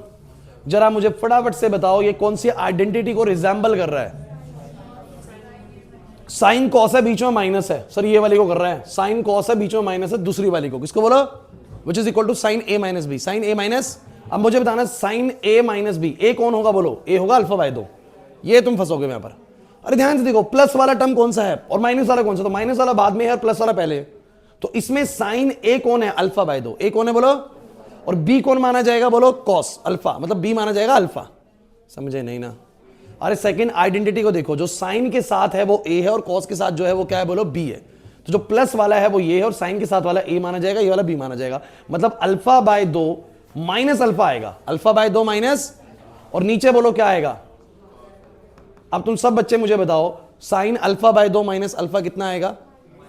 जरा मुझे फटाफट से बताओ ये कौन सी आइडेंटिटी को रिजेंबल कर रहा है। साइन कॉस है, बीच में माइनस है, सर ये वाली को कर रहा है। साइन कॉस है, बीच में माइनस है, दूसरी वाली को किसको बोलो, which is equal to sine A minus B, sine A minus. अब मुझे बताना sine A minus B, A कौन होगा बोलो, ए होगा अल्फा बाय दो। ये तुम फंसोगे यहां पर। अरे ध्यान से देखो प्लस वाला टर्म कौन सा है और माइनस वाला कौन सा, तो माइनस वाला बाद में है और प्लस वाला पहले। तो इसमें साइन ए कौन है, अल्फा बाय दो, ए कौन है बोलो, और बी कौन माना जाएगा बोलो, कॉस अल्फा, मतलब बी माना जाएगा अल्फा। समझे नहीं ना। अरे सेकंड आइडेंटिटी को देखो, जो साइन के साथ है वो ए है और कॉस के साथ जो है वो क्या है बोलो, बी है। तो जो प्लस वाला है वो ये है और साइन के साथ वाला ए माना जाएगा, ये वाला बी माना जाएगा। मतलब अल्फा बाय दो माइनस अल्फा आएगा, अल्फा बाय दो माइनस, और नीचे बोलो क्या आएगा। अब तुम सब बच्चे मुझे बताओ साइन अल्फा बाय दो माइनस अल्फा कितना आएगा,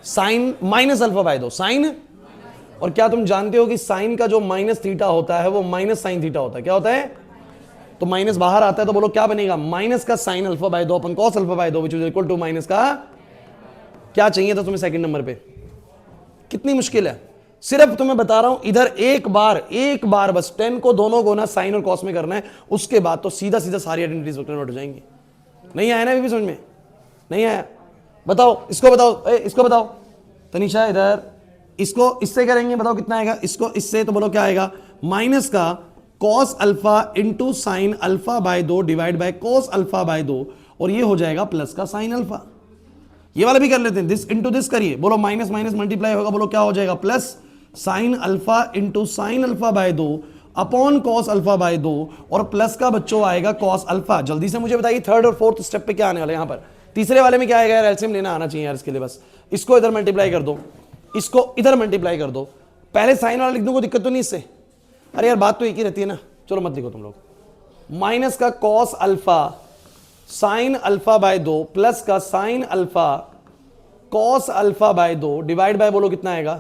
साइन माइनस अल्फा बाय दो साइन। और क्या तुम जानते हो कि साइन का जो माइनस थीटा होता है वो माइनस साइन थीटा होता है, क्या होता है, तो माइनस बाहर आता है, तो बोलो क्या बनेगा, माइनस का साइन अल्फा बाय दो अपन कॉस अल्फा बाय दो which is equal to minus का क्या चाहिए था तुम्हें सेकंड नंबर पे। कितनी मुश्किल है, सिर्फ तुम्हें बता रहा हूं, इधर एक बार बस 10 को दोनों को ना साइन और कॉस में करना है, उसके बाद तो सीधा सीधा सारी आइडेंटिटीज नोट हो जाएंगी। नहीं आया ना अभी भी समझ में, नहीं आया, बताओ इसको बताओ, इसको बताओ तनिषा इधर, इसको इससे करेंगे बताओ कितना आएगा, इसको इससे तो बोलो क्या आएगा, माइनस का cos alpha into sine alpha by दो divide by cos alpha by दो, और ये हो जाएगा प्लस का साइन अल्फा। ये वाला भी कर लेते हैं, दिस इंटू दिस करिए, बोलो माइनस माइनस मल्टीप्लाई होगा, बोलो क्या हो जाएगा, plus sine alpha into sine alpha by दो अपॉन कॉस अल्फा बाय दो, और प्लस का बच्चों आएगा कॉस अल्फा। जल्दी से मुझे बताइए थर्ड और फोर्थ स्टेप पे क्या आने वाला है, यहां पर तीसरे वाले में क्या आएगा यार, एलसीएम लेना आना चाहिए यार इसके लिए। बस इसको इधर मल्टीप्लाई कर दो, इसको इधर मल्टीप्लाई कर दो, पहले साइन वाला लिख दूं, कोई दिक्कत तो नहीं इससे। अरे यार बात तो एक ही रहती है ना, चलो मत लिखो तुम लोग, माइनस का cos alpha sign alpha by दो प्लस का sine alpha cos alpha by दो डिवाइड बाय बोलो कितना आएगा,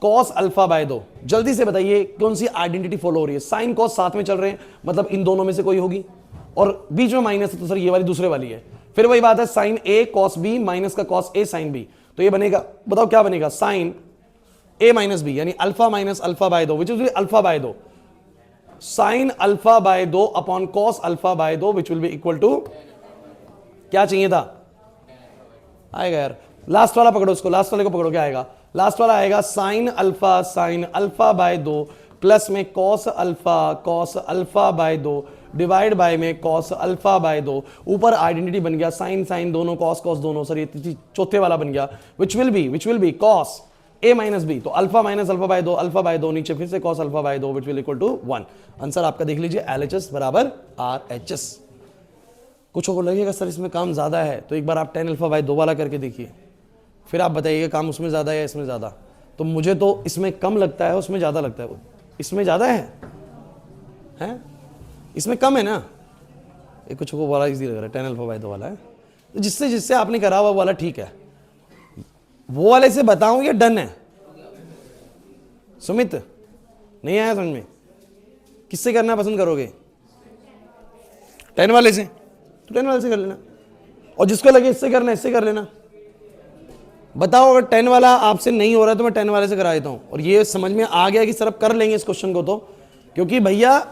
कॉस अल्फा बाय दो। जल्दी से बताइए कौन सी आइडेंटिटी फॉलो हो रही है, साइन कॉस साथ में चल रहे हैं, मतलब इन दोनों में से कोई होगी, और बीच में माइनस है तो सर ये वाली दूसरे वाली है। फिर वही बात है, sine A cos B minus का कॉस ए साइन बी, तो ये बनेगा, बताओ क्या बनेगा, साइन ए माइनस बी यानी अल्फा माइनस अल्फा बाय दो विच इज अल्फा बाय दो, साइन अल्फा बाय दो अपॉन कॉस अल्फा बाय दो which will be equal to क्या चाहिए था, आएगा यार लास्ट वाला पकड़ो, उसको लास्ट वाले को पकड़ो, क्या आएगा, लास्ट वाला आएगा साइन अल्फा बाय दो प्लस में कॉस अल्फा बाय दो डिवाइड बाय में कॉस अल्फा बाय दो। ऊपर आइडेंटिटी बन गया साइन साइन दोनों, कॉस कॉस दोनों, सर ये चौथे वाला बन गया which will be cos A minus B, तो अल्फा माइनस अल्फा बाय दो नीचे फिर से कॉस अल्फा बाय दो which will equal to 1। Answer आपका देख लीजिए, LHS बराबर RHS। कुछ को लगेगा सर इसमें काम ज्यादा है, तो एक बार आप 10 अल्फा बाय दो वाला करके देखिए, फिर आप बताइएगा काम उसमें ज्यादा है या इसमें ज्यादा। तो मुझे तो इसमें कम लगता है, उसमें ज्यादा लगता है, वो इसमें ज्यादा है? इसमें कम है ना, ये कुछ को वाला इजी लग रहा है, 10 अल्फा बाय दो वाला है, तो जिससे आपने करा हुआ वाला ठीक है, वो वाले से बताऊं या डन है, सुमित नहीं आया समझ में, किससे करना पसंद करोगे, 10 वाले से, तो 10 वाले से कर लेना, और जिसको लगे इससे करना इससे कर लेना, बताओ अगर 10 वाला आपसे नहीं हो रहा है तो मैं 10 वाले से करा देता हूं। और ये समझ में आ गया कि सर अब कर लेंगे इस क्वेश्चन को, तो क्योंकि भैया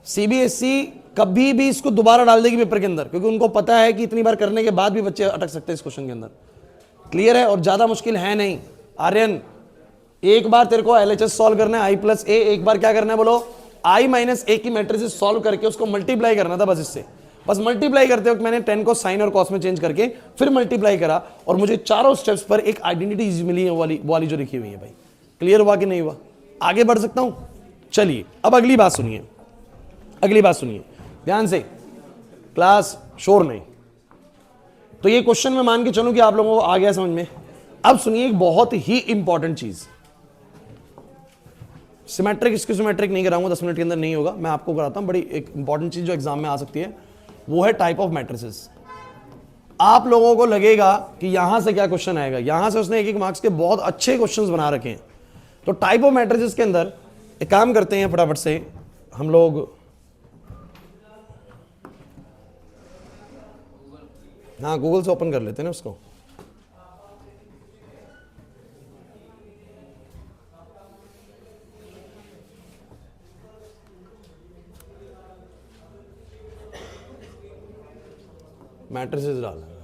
सीबीएसई कभी भी इसको दोबारा डाल देगी पेपर के अंदर, क्योंकि उनको पता है कि इतनी बार करने के बाद भी बच्चे अटक सकते हैं इस क्वेश्चन के अंदर। क्लियर है? और ज्यादा मुश्किल है नहीं। आर्यन, एक बार तेरे को एलएचएस सॉल्व करना है, आई प्लस ए, एक बार क्या करना है बोलो, आई माइनस ए की मैट्रिसेस सॉल्व करके उसको मल्टीप्लाई करना था बस इससे। बस मल्टीप्लाई करते वक्त मैंने 10 को साइन और कॉस में चेंज करके फिर मल्टीप्लाई करा और मुझे चारों स्टेप्स पर एक आइडेंटिटी मिली है, वो वाली जो लिखी हुई है भाई। क्लियर हुआ कि नहीं हुआ? आगे बढ़ सकता हूं? चलिए अब अगली बात सुनिए, अगली बात सुनिए ध्यान से, क्लास शोर नहीं। तो ये क्वेश्चन मैं मान के चलूं कि आप लोगों को आ गया समझ में। अब सुनिए एक बहुत ही इंपॉर्टेंट चीज, सिमेट्रिक इसकी सिमेट्रिक नहीं कराऊंगा, 10 मिनट के अंदर नहीं होगा, मैं आपको कराता हूं। बड़ी एक इंपॉर्टेंट चीज जो एग्जाम में आ सकती है वो है टाइप ऑफ मैट्रिसेस। आप लोगों को लगेगा कि यहां से क्या क्वेश्चन आएगा, यहां से उसने एक एक मार्क्स के बहुत अच्छे क्वेश्चंस बना रखे हैं। तो टाइप ऑफ मैट्रिसेस के अंदर एक काम करते हैं फटाफट से हम लोग, हाँ गूगल से ओपन कर लेते हैं ना उसको। मैट्रिसेस डालना है।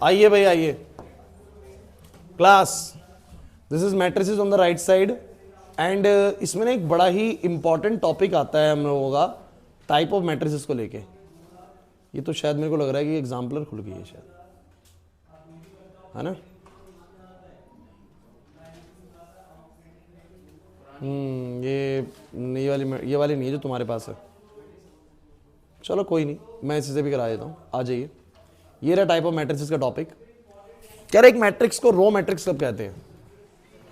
आइए भाई आइए class, this is matrices on the right side and इसमें ना एक बड़ा ही इंपॉर्टेंट टॉपिक आता है हम लोगों का टाइप ऑफ मैट्रिसेस को लेके। ये तो शायद मेरे को लग रहा है कि एग्जाम्पलर खुल गई है शायद, है ना? ये वाली नहीं है जो तुम्हारे पास है। चलो कोई नहीं, मैं इसी से भी करा देता हूँ। आ जाइए, ये रहा टाइप ऑफ मैट्रिक्स का टॉपिक। क्या एक मैट्रिक्स को रो मैट्रिक्स कब कहते हैं?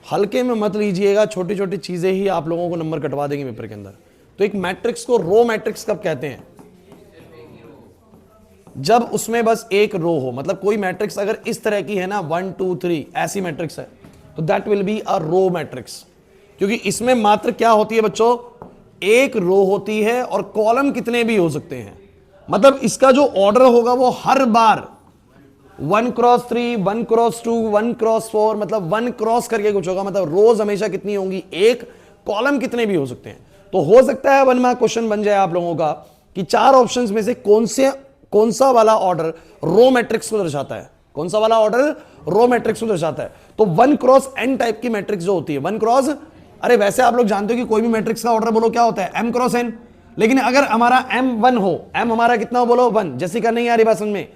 हल्के में मत लीजिएगा, छोटी छोटी चीजें ही आप लोगों को नंबर कटवा देंगे पेपर के अंदर। तो एक मैट्रिक्स को रो मैट्रिक्स कब कहते हैं? जब उसमें बस एक रो हो। मतलब कोई मैट्रिक्स अगर इस तरह की है ना, 1 2 3 ऐसी मैट्रिक्स है, तो that will be a row matrix. क्योंकि इसमें मात्र क्या होती है बच्चों, एक रो होती है और कॉलम कितने भी हो सकते हैं। मतलब इसका जो ऑर्डर होगा वो हर बार 1 क्रॉस 3, 1 क्रॉस 2, 1 क्रॉस 4, मतलब 1 क्रॉस करके कुछ होगा। मतलब रोज हमेशा कितनी होंगी, एक, कॉलम कितने भी हो सकते हैं। तो हो सकता है 1 मार्क क्वेश्चन बन जाए आप लोगों का कि 4 ऑप्शंस में से कौन सा वाला ऑर्डर रो मैट्रिक्स को दर्शाता है, कौन सा वाला ऑर्डर रो मैट्रिक्स को दर्शाता है। तो 1 क्रॉस n टाइप की मैट्रिक्स जो होती है, 1 क्रॉस, अरे वैसे आप लोग जानते हो कि कोई भी मैट्रिक्स का ऑर्डर बोलो क्या होता है, m क्रॉस n। लेकिन अगर हमारा m1 हो, m हमारा कितना हो बोलो 1, जैसी का नहीं आ रही बात समझ में।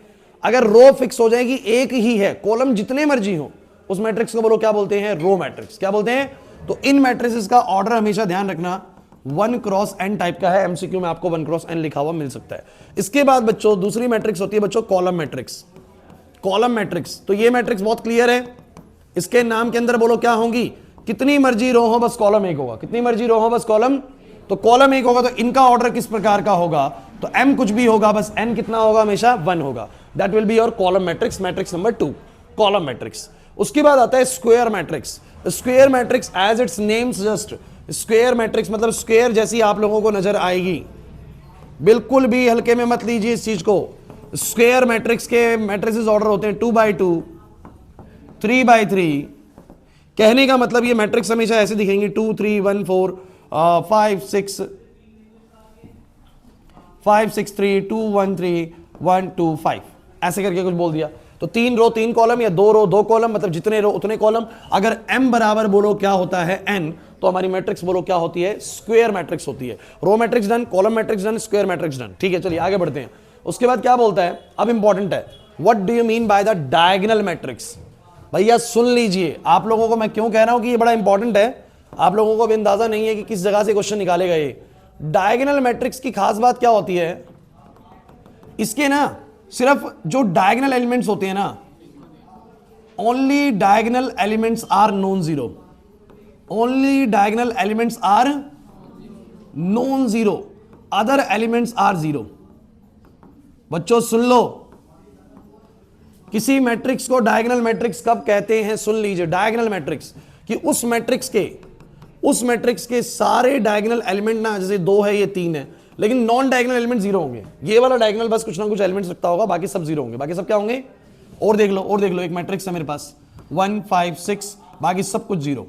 अगर रो फिक्स हो जाएगी, एक ही है, कॉलम जितने मर्जी हो, उस मैट्रिक्स को बोलो क्या बोलते हैं, रो मैट्रिक्स। क्या बोलते हैं? तो इन मैट्रिक्स का ऑर्डर हमेशा ध्यान रखना 1 क्रॉस n टाइप का है। एमसीक्यू में आपको 1 क्रॉस n लिखा हुआ मिल सकता है। इसके बाद बच्चों दूसरी मैट्रिक्स होती है बच्चों कॉलम मैट्रिक्स। कॉलम मैट्रिक्स, तो ये मैट्रिक्स बहुत क्लियर है, इसके नाम के अंदर बोलो क्या होंगी, कितनी मर्जी रो हो बस कॉलम एक होगा, कितनी मर्जी रो हो बस कॉलम, तो कॉलम एक होगा। तो इनका ऑर्डर किस प्रकार का होगा, तो m कुछ भी होगा, बस n कितना होगा, हमेशा 1 होगा। That will be your column matrix, matrix number 2, column matrix. उसके बाद आता है square matrix. Square matrix as its name suggest, square matrix मतलब स्क्वायर जैसी आप लोगों को नजर आएगी, बिल्कुल भी हल्के में मत लीजिए इस चीज को। स्क्वायर मैट्रिक्स के मैट्रिसेस ऑर्डर होते हैं 2 by 2, 3 by 3। कहने का मतलब ये मैट्रिक्स हमेशा ऐसे दिखेंगी 2 3 1 4 5 6 5 6 3 2 1 3 1 2 5, ऐसे करके कुछ बोल दिया। तो 3 रो 3 कॉलम या 2 रो 2 कॉलम, मतलब जितने रो उतने कॉलम। अगर m बराबर बोलो क्या होता है n, तो हमारी मैट्रिक्स बोलो क्या होती है, स्क्वायर मैट्रिक्स होती है। Row matrix done, column matrix done, square matrix done. ठीक है, चलिए आगे बढ़ते हैं। उसके बाद क्या बोलता है, अब इंपॉर्टेंट है, what do you mean by the diagonal matrix. भैया सुन लीजिए, आप लोगों को मैं क्यों कह रहा हूं कि ये बड़ा इंपॉर्टेंट है। आप लोगों को भी अंदाजा नहीं है कि किस जगह से क्वेश्चन निकालेगा ये। डायगोनल मैट्रिक्स की खास बात क्या होती है, इसके ना सिर्फ जो डायगोनल एलिमेंट्स होते हैं ना, only diagonal elements are non-zero. Only diagonal elements are non-zero. Other elements are zero. बच्चों सुन लो, किसी मैट्रिक्स को डायगोनल मैट्रिक्स कब कहते हैं? सुन लीजिए, डायगोनल मैट्रिक्स कि उस मैट्रिक्स के सारे डायगोनल एलिमेंट ना, जैसे 2 है, ये 3 है, लेकिन नॉन डायगोनल एलिमेंट 0 होंगे. ये वाला डायगोनल बस कुछ ना कुछ एलिमेंट्स रखता होगा, बाकी सब 0 होंगे. बाकी सब क्या होंगे? और देख लो, एक मैट्रिक्स है मेरे पास 1 5 6, बाकी सब कुछ 0.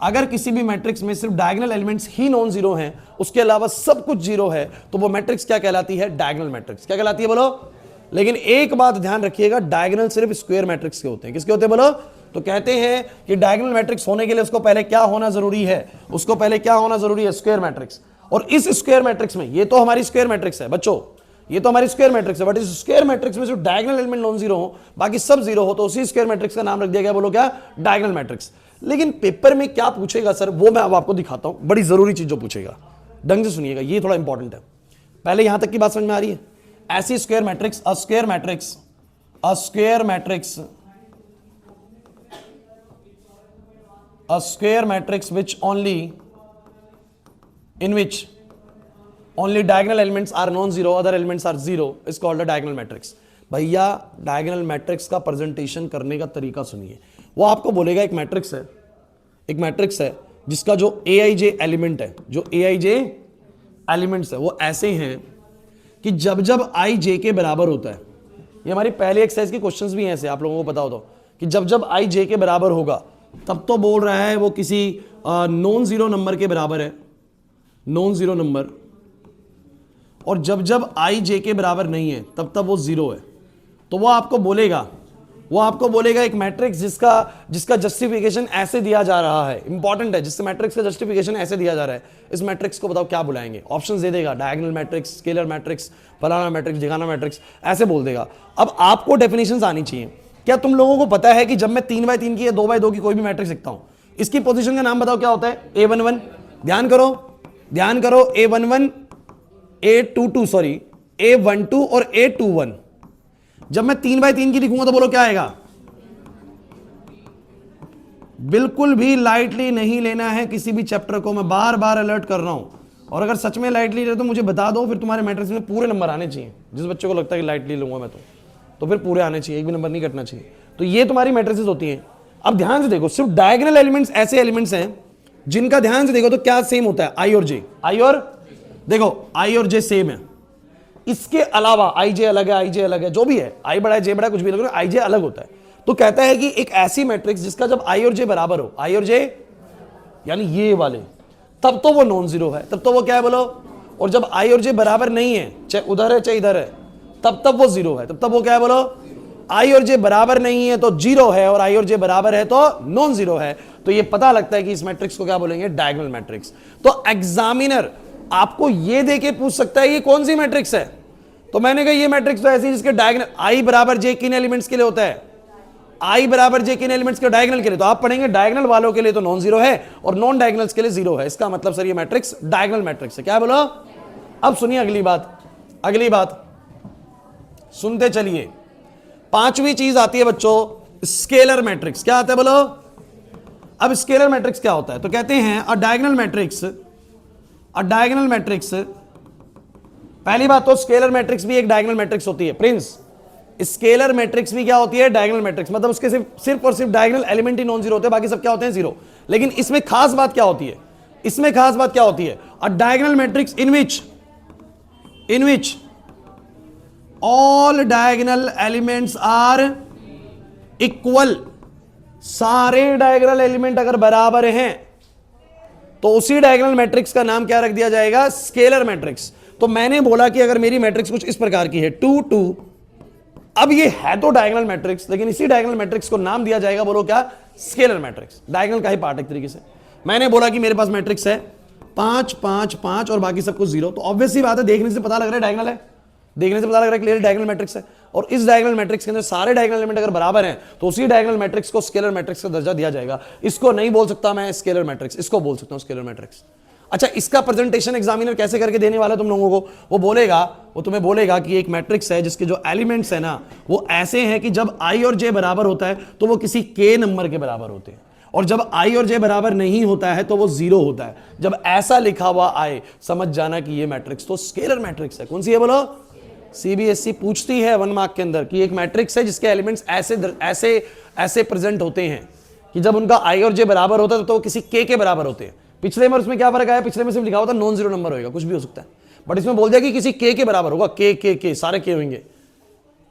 अगर किसी भी मैट्रिक्स में सिर्फ डायगोनल एलिमेंट्स ही नॉन जीरो हैं, उसके अलावा सब कुछ 0 है, तो वो मैट्रिक्स क्या कहलाती है? Diagonal matrix. क्या कहलाती है बोलो? लेकिन एक बात ध्यान रखिएगा, डायगोनल सिर्फ स्क्वायर मैट्रिक्स के होते हैं. किसके होते हैं बोलो? तो कहते हैं कि डायगोनल मैट्रिक्स होने के लिए उसको पहले क्या होना जरूरी है? उसको पहले क्या होना जरूरी है? Square matrix. और इस स्क्वायर मैट्रिक्स में, ये तो हमारी स्क्वायर मैट्रिक्स है बच्चों, ये तो हमारी स्क्वायर मैट्रिक्स है, बट इस स्क्वायर मैट्रिक्स में जो डायगोनल एलिमेंट नॉन जीरो हो, बाकी सब 0 हो, तो उसी स्क्वायर मैट्रिक्स का नाम रख दिया गया, बोलो क्या? Diagonal matrix. लेकिन पेपर में क्या पूछेगा सर, वो मैं अब आपको दिखाता हूं. बड़ी जरूरी चीज जो पूछेगा, ढंग से सुनिएगा, ये थोड़ा इंपॉर्टेंट है. पहले यहां तक की बात समझ में आ रही है? ऐसी square matrix, a square matrix which only in which only diagonal elements are non-zero, other elements are zero is called a diagonal matrix. भैया डायगोनल मैट्रिक्स का प्रेजेंटेशन करने का तरीका सुनिए. वो आपको बोलेगा एक मैट्रिक्स है जिसका जो aij एलिमेंट है, जो aij एलिमेंट्स है, वो ऐसे हैं कि जब जब i j के बराबर होता है, ये हमारी पहले एक्सरसाइज के क्वेश्चंस भी हैं ऐसे, आप लोगों को पता हो तो, कि जब जब i j के बराबर होगा, तब तो बोल रहा है वो किसी नॉन जीरो नंबर के बराबर है, नॉन जीरो नंबर. और जब जब i j के बराबर नहीं है, तब तब वो 0 है. तो वो आपको बोलेगा एक मैट्रिक्स जिसका जस्टिफिकेशन ऐसे दिया जा रहा है. इंपॉर्टेंट है, जिससे मैट्रिक्स का जस्टिफिकेशन ऐसे दिया जा रहा है, इस मैट्रिक्स को बताओ क्या बुलाएंगे? ऑप्शंस दे देगा, डायगोनल मैट्रिक्स, स्केलर मैट्रिक्स, फलाना मैट्रिक्स, ढिकाना मैट्रिक्स, ऐसे बोल देगा. अब आपको डेफिनेशंस आनी चाहिए. क्या तुम लोगों को पता है कि जब मैं 3x3 की या 2x2 की कोई भी मैट्रिक्स लिखता हूं, इसकी पोजीशन का नाम बताओ क्या होता है? A11. ध्यान करो, A11, A22, सॉरी, A12 और A21. जब मैं 3x3 की लिखूंगा तो बोलो क्या आएगा? बिल्कुल भी लाइटली नहीं लेना है किसी भी चैप्टर को, मैं बार बार अलर्ट कर रहा हूं. और अगर सच में लाइटली ले तो मुझे बता दो, फिर तुम्हारे मैट्रिक्स में पूरे नंबर आने चाहिए. जिस बच्चे को लगता है कि लाइटली लूंगा मैं तो फिर पूरे आने चाहिए, एक भी नंबर नहीं कटना चाहिए. तो ये तुम्हारी मैट्रिक्स होती हैं. अब ध्यान से देखो, सिर्फ डायगोनल एलिमेंट्स ऐसे एलिमेंट्स हैं जिनका ध्यान से देखो तो क्या सेम होता है? आई और जे. देखो आई और जे सेम है. इसके अलावा आई जे अलग है, जो भी है, आई बड़ा है, जे बड़ा है, कुछ भी लगे, आई जे अलग होता है. तो कहता है कि एक ऐसी मैट्रिक्स जिसका जब आई और जे बराबर हो, आई और जे यानी ये वाले, तब तो वो नॉन जीरो है. तब तो वो क्या है बोलो? और जब आई और जे बराबर नहीं है, चाहे उधर है चाहे इधर है, तब वो जीरो है. तब वो क्या है बोलो? आई और जे बराबर नहीं है तो 0 है, और आई और जे बराबर है तो नॉन जीरो है. तो ये पता लगता है कि इस मैट्रिक्स को क्या बोलेंगे? Diagonal matrix. तो एग्जामिनर आपको ये देके पूछ सकता है ये कौन सी मैट्रिक्स है. तो मैंने कहा ये मैट्रिक्स तो ऐसी जिसके डायगोनल आई बराबर जे किन एलिमेंट्स के लिए होता है? आई बराबर जे किन एलिमेंट्स के डायगोनल के लिए? तो आप पढ़ेंगे डायगोनल वालों के लिए तो नॉन जीरो है, और नॉन डायगोनल्स के लिए 0 है. इसका मतलब सर ये मैट्रिक्स डायगोनल मैट्रिक्स है. क्या बोलो? अब सुनिए अगली बात सुनते चलिए. 5वीं चीज आती है बच्चों, स्केलर मैट्रिक्स. क्या आता है बोलो? अब स्केलर मैट्रिक्स क्या होता है? तो कहते हैं अ डायगोनल मैट्रिक्स. पहली बात तो स्केलर मैट्रिक्स भी एक डायगोनल मैट्रिक्स होती है प्रिंस. स्केलर मैट्रिक्स भी क्या होती है? Diagonal matrix. मतलब उसके सिर्फ और सिर्फ डायगोनल एलिमेंट ही नॉन जीरो होते हैं, बाकी सब क्या होते हैं? 0. लेकिन इसमें खास बात क्या होती है? A diagonal matrix in which all diagonal elements are equal. सारे डायगोनल एलिमेंट अगर बराबर हैं तो उसी डायगोनल मैट्रिक्स का नाम क्या रख दिया जाएगा? Scalar matrix. तो मैंने बोला कि अगर मेरी मैट्रिक्स कुछ इस प्रकार की है 2 2, अब ये है तो डायगोनल मैट्रिक्स, लेकिन इसी डायगोनल मैट्रिक्स को नाम दिया जाएगा, बोलो क्या? Scalar matrix. डायगोनल का ही पार्ट एक तरीके से. मैंने बोला कि मेरे पास मैट्रिक्स है 5 5 5 और बाकी सब कुछ 0. तो ऑब्वियसली बात है, देखने से पता लग रहा है डायगोनल है, देखने से पता लग रहा है क्लियर डायगोनल मैट्रिक्स है. और इस डायगोनल मैट्रिक्स के अंदर सारे डायगोनल एलिमेंट अगर बराबर हैं तो उसी डायगोनल मैट्रिक्स को स्केलर मैट्रिक्स का दर्जा दिया जाएगा. इसको नहीं बोल सकता मैं स्केलर मैट्रिक्स, इसको बोल सकता हूं स्केलर मैट्रिक्स. अच्छा, इसका प्रेजेंटेशन एग्जामिनर कैसे करके देने वाला है तुम लोगों को? वो तुम्हें बोलेगा कि एक मैट्रिक्स है जिसके जो एलिमेंट्स है ना वो ऐसे हैं कि जब आई और जे बराबर होता है तो वो किसी के नंबर के बराबर होते हैं, और जब आई और जे बराबर नहीं होता है तो वो जीरो होता है। जब ऐसा लिखा हुआ आए समझ जाना कि ये मैट्रिक्स तो स्केलर मैट्रिक्स है। कौन सी है बोलो? सीबीएसई पूछती है 1 मार्क के अंदर कि एक मैट्रिक्स है जिसके एलिमेंट्स ऐसे प्रेजेंट होते हैं कि जब उनका आई और जे बराबर होता है तो वो किसी के बराबर होते हैं। पिछले में उसमें क्या फर्क आया? पिछले में सिर्फ लिखा होता नॉन जीरो नंबर होगा, कुछ भी हो सकता है, बट इसमें बोल दिया कि किसी के बराबर होगा। के सारे के होंगे,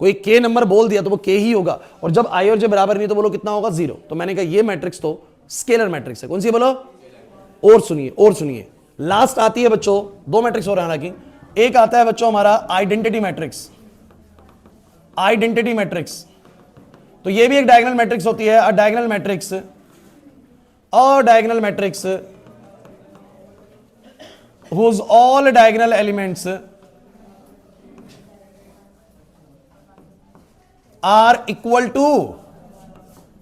कोई के नंबर बोल दिया तो वो के ही होगा, और जब आई और जे बराबर नहीं तो बोलो कितना होगा? जीरो। तो मैंने कहा ये मैट्रिक्स तो स्केलर मैट्रिक्स है। कौन सी है बोलो? और सुनिए, लास्ट आती है बच्चों, 2 मैट्रिक्स हो रहा है, एक आता है बच्चों हमारा आइडेंटिटी मैट्रिक्स। तो ये भी एक डायगोनल मैट्रिक्स होती है। Diagonal matrix whose all diagonal elements are equal to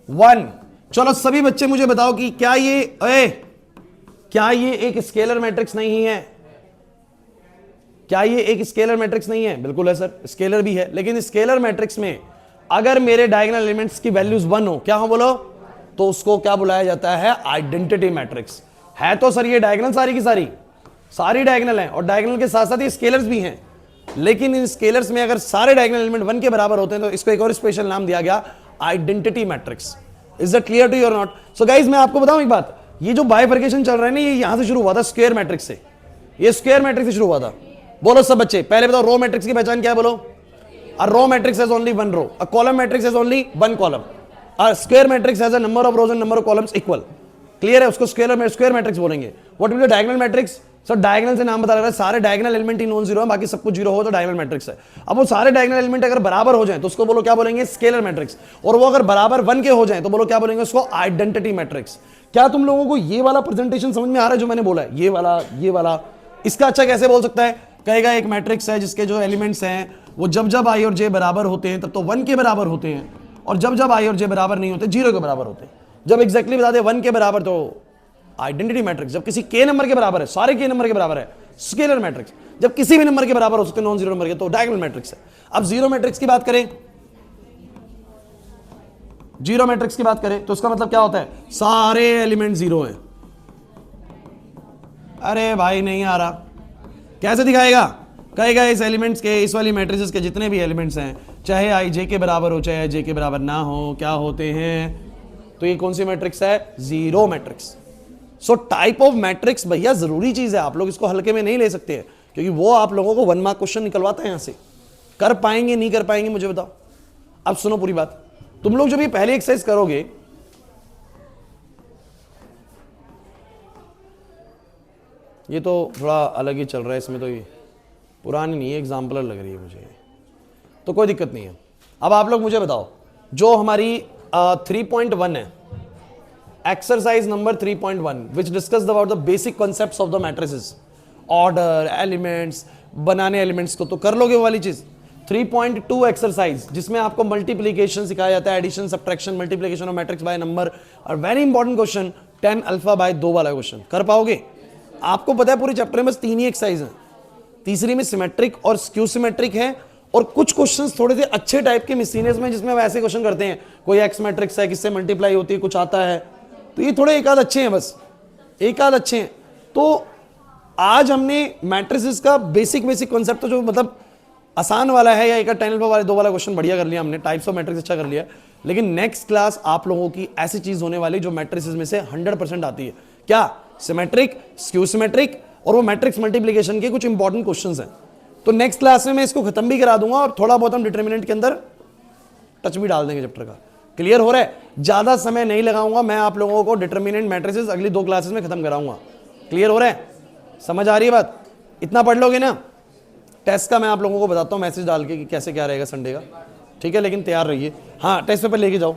1। चलो सभी बच्चे मुझे बताओ कि क्या ये एक स्केलर मैट्रिक्स नहीं है? क्या ये एक स्केलर मैट्रिक्स नहीं है? बिल्कुल है सर, स्केलर भी है, लेकिन स्केलर मैट्रिक्स में अगर मेरे डायगोनल एलिमेंट्स की वैल्यूज 1 हो, क्या हो बोलो, तो उसको क्या बुलाया जाता है? Identity matrix. है तो सर ये डायगोनल सारी की सारी डायगोनल हैं, और डायगोनल के साथ साथ ये स्केलर्स भी हैं, लेकिन इन स्केलर्स में अगर सारे डायगोनल एलिमेंट 1 के बराबर होते हैं तो इसको एक और स्पेशल नाम दिया गया identity matrix. Is that clear to you और नॉट? सो गाइस मैं आपको बताऊं एक बात, ये जो बाइफर्केशन चल रहा है ना, ये यहां से शुरू हुआ था स्क्वायर मैट्रिक्स से। ये स्क्वायर मैट्रिक्स से शुरू हुआ था। बोलो सब बच्चे, पहले बताओ रो मैट्रिक्स की पहचान क्या है? बोलो, a row matrix has only 1 row, a column matrix has only 1 column, a square matrix has a number of rows and number of columns equal. Clear है? उसको स्क्वायर मैट्रिक्स बोलेंगे। What will be diagonal matrix? Sir diagonal से नाम बता रहा है, सारे diagonal element ही नॉन जीरो है, बाकी सब कुछ जीरो हो तो डायगोनल मैट्रिक्स है। अब वो सारे डायगोनल एलिमेंट अगर बराबर हो जाएं तो उसको बोलो क्या बोलेंगे? Scalar matrix. और वो अगर बराबर 1 के हो जाएं तो बोलो क्या बोलेंगे? उसको आइडेंटिटी मैट्रिक्स। क्या तुम लोगों को ये वाला प्रेजेंटेशन समझ में आ रहा है जो मैंने बोला है? ये वाला इसका अच्छा कैसे बोल सकता है? कहेगा एक मैट्रिक्स है जिसके जो एलिमेंट्स हैं वो जब आई और जे बराबर होते हैं तब तो 1 के बराबर होते हैं, और जब आई और जे बराबर नहीं होते 0 के बराबर होते हैं। जब एग्जैक्टली बता दे 1 के बराबर तो आइडेंटिटी मैट्रिक्स। जब किसी के नंबर के बराबर है, सारे के नंबर के बराबर है, स्केलर मैट्रिक्स। जब किसी भी नंबर के बराबर हो सकते हैं नॉन जीरो नंबर के, तो डायगोनल मैट्रिक्स है। अब जीरो मैट्रिक्स की बात करें, तो उसका मतलब क्या होता है? सारे एलिमेंट जीरो हैं। अरे भाई नहीं आ रहा, कैसे दिखाएगा? कहेगा इस एलिमेंट्स के, इस वाली मैट्रिसेस के जितने भी एलिमेंट्स हैं, चाहे आई जे के बराबर हो चाहे जे के बराबर ना हो, क्या होते हैं? तो ये कौन सी मैट्रिक्स है? Zero matrix. So type of matrix भैया जरूरी चीज है, आप लोग इसको हल्के में नहीं ले सकते हैं, क्योंकि वो आप लोगों को 1 मार्क क्वेश्चन निकलवाता है। यहां से कर पाएंगे नहीं कर पाएंगे मुझे बताओ। अब सुनो पूरी बात, तुम लोग जब ये पहली एक्सरसाइज करोगे, ये तो थोड़ा अलग ही चल रहा है, इसमें तो ये पुरानी नहीं है, एग्जाम्पलर लग रही है मुझे, तो कोई दिक्कत नहीं है। अब आप लोग मुझे बताओ, जो हमारी 3.1 है, exercise number 3.1 which discuss about the basic concepts of the matrices, order, elements, बनाने एलिमेंट्स को, तो कर लोगे वो वाली चीज। 3.2 एक्सरसाइज जिसमें आपको मल्टीप्लीकेशन सिखाया जाता है, addition, subtraction, multiplication of matrix by number, और very important question 10 alpha by 2 वाला क्वेश्चन। कर पाओगे? आपको पता है पूरे चैप्टर में बस 3 ही एक्सरसाइज हैं, तीसरी में सिमेट्रिक और स्क्यू सिमेट्रिक है, और कुछ क्वेश्चंस थोड़े से अच्छे टाइप के मिसलिनियस में जिसमें हम ऐसे क्वेश्चन करते हैं, कोई एक्स मैट्रिक्स है किससे मल्टीप्लाई होती है, कुछ आता है, तो ये थोड़े एक आध अच्छे हैं, बस एक आध अच्छे हैं। तो आज हमने मैट्रिसेस का बेसिक कॉन्सेप्ट, तो जो मतलब आसान वाला है, या एक 10 अल्फा वाले 2 वाला क्वेश्चन बढ़िया कर लिया हमने, टाइप्स ऑफ मैट्रिक्स अच्छा कर लिया, लेकिन नेक्स्ट क्लास आप लोगों की ऐसी चीज होने वाली जो मैट्रिसेस में से 100% आती है। क्या? सिमेट्रिक, स्क्यू सिमेट्रिक, और वो मैट्रिक्स मल्टीप्लिकेशन के कुछ इंपॉर्टेंट क्वेश्चंस हैं। तो नेक्स्ट क्लास में मैं इसको खत्म भी करा दूंगा, और थोड़ा बहुत हम डिटरमिनेंट के अंदर टच भी डाल देंगे चैप्टर का। क्लियर हो रहा है? ज्यादा समय नहीं लगाऊंगा मैं, आप लोगों को डिटरमिनेंट मैट्रिसेस अगली 2 क्लासेस में खत्म कराऊंगा। क्लियर हो रहा है? समझ आ रही है बात? इतना पढ़ लोगे ना? टेस्ट का मैं आप लोगों को बताता हूँ मैसेज डाल के कि कैसे क्या रहेगा संडे का, ठीक है? लेकिन तैयार रहिए। हाँ, टेस्ट पेपर लेके जाओ।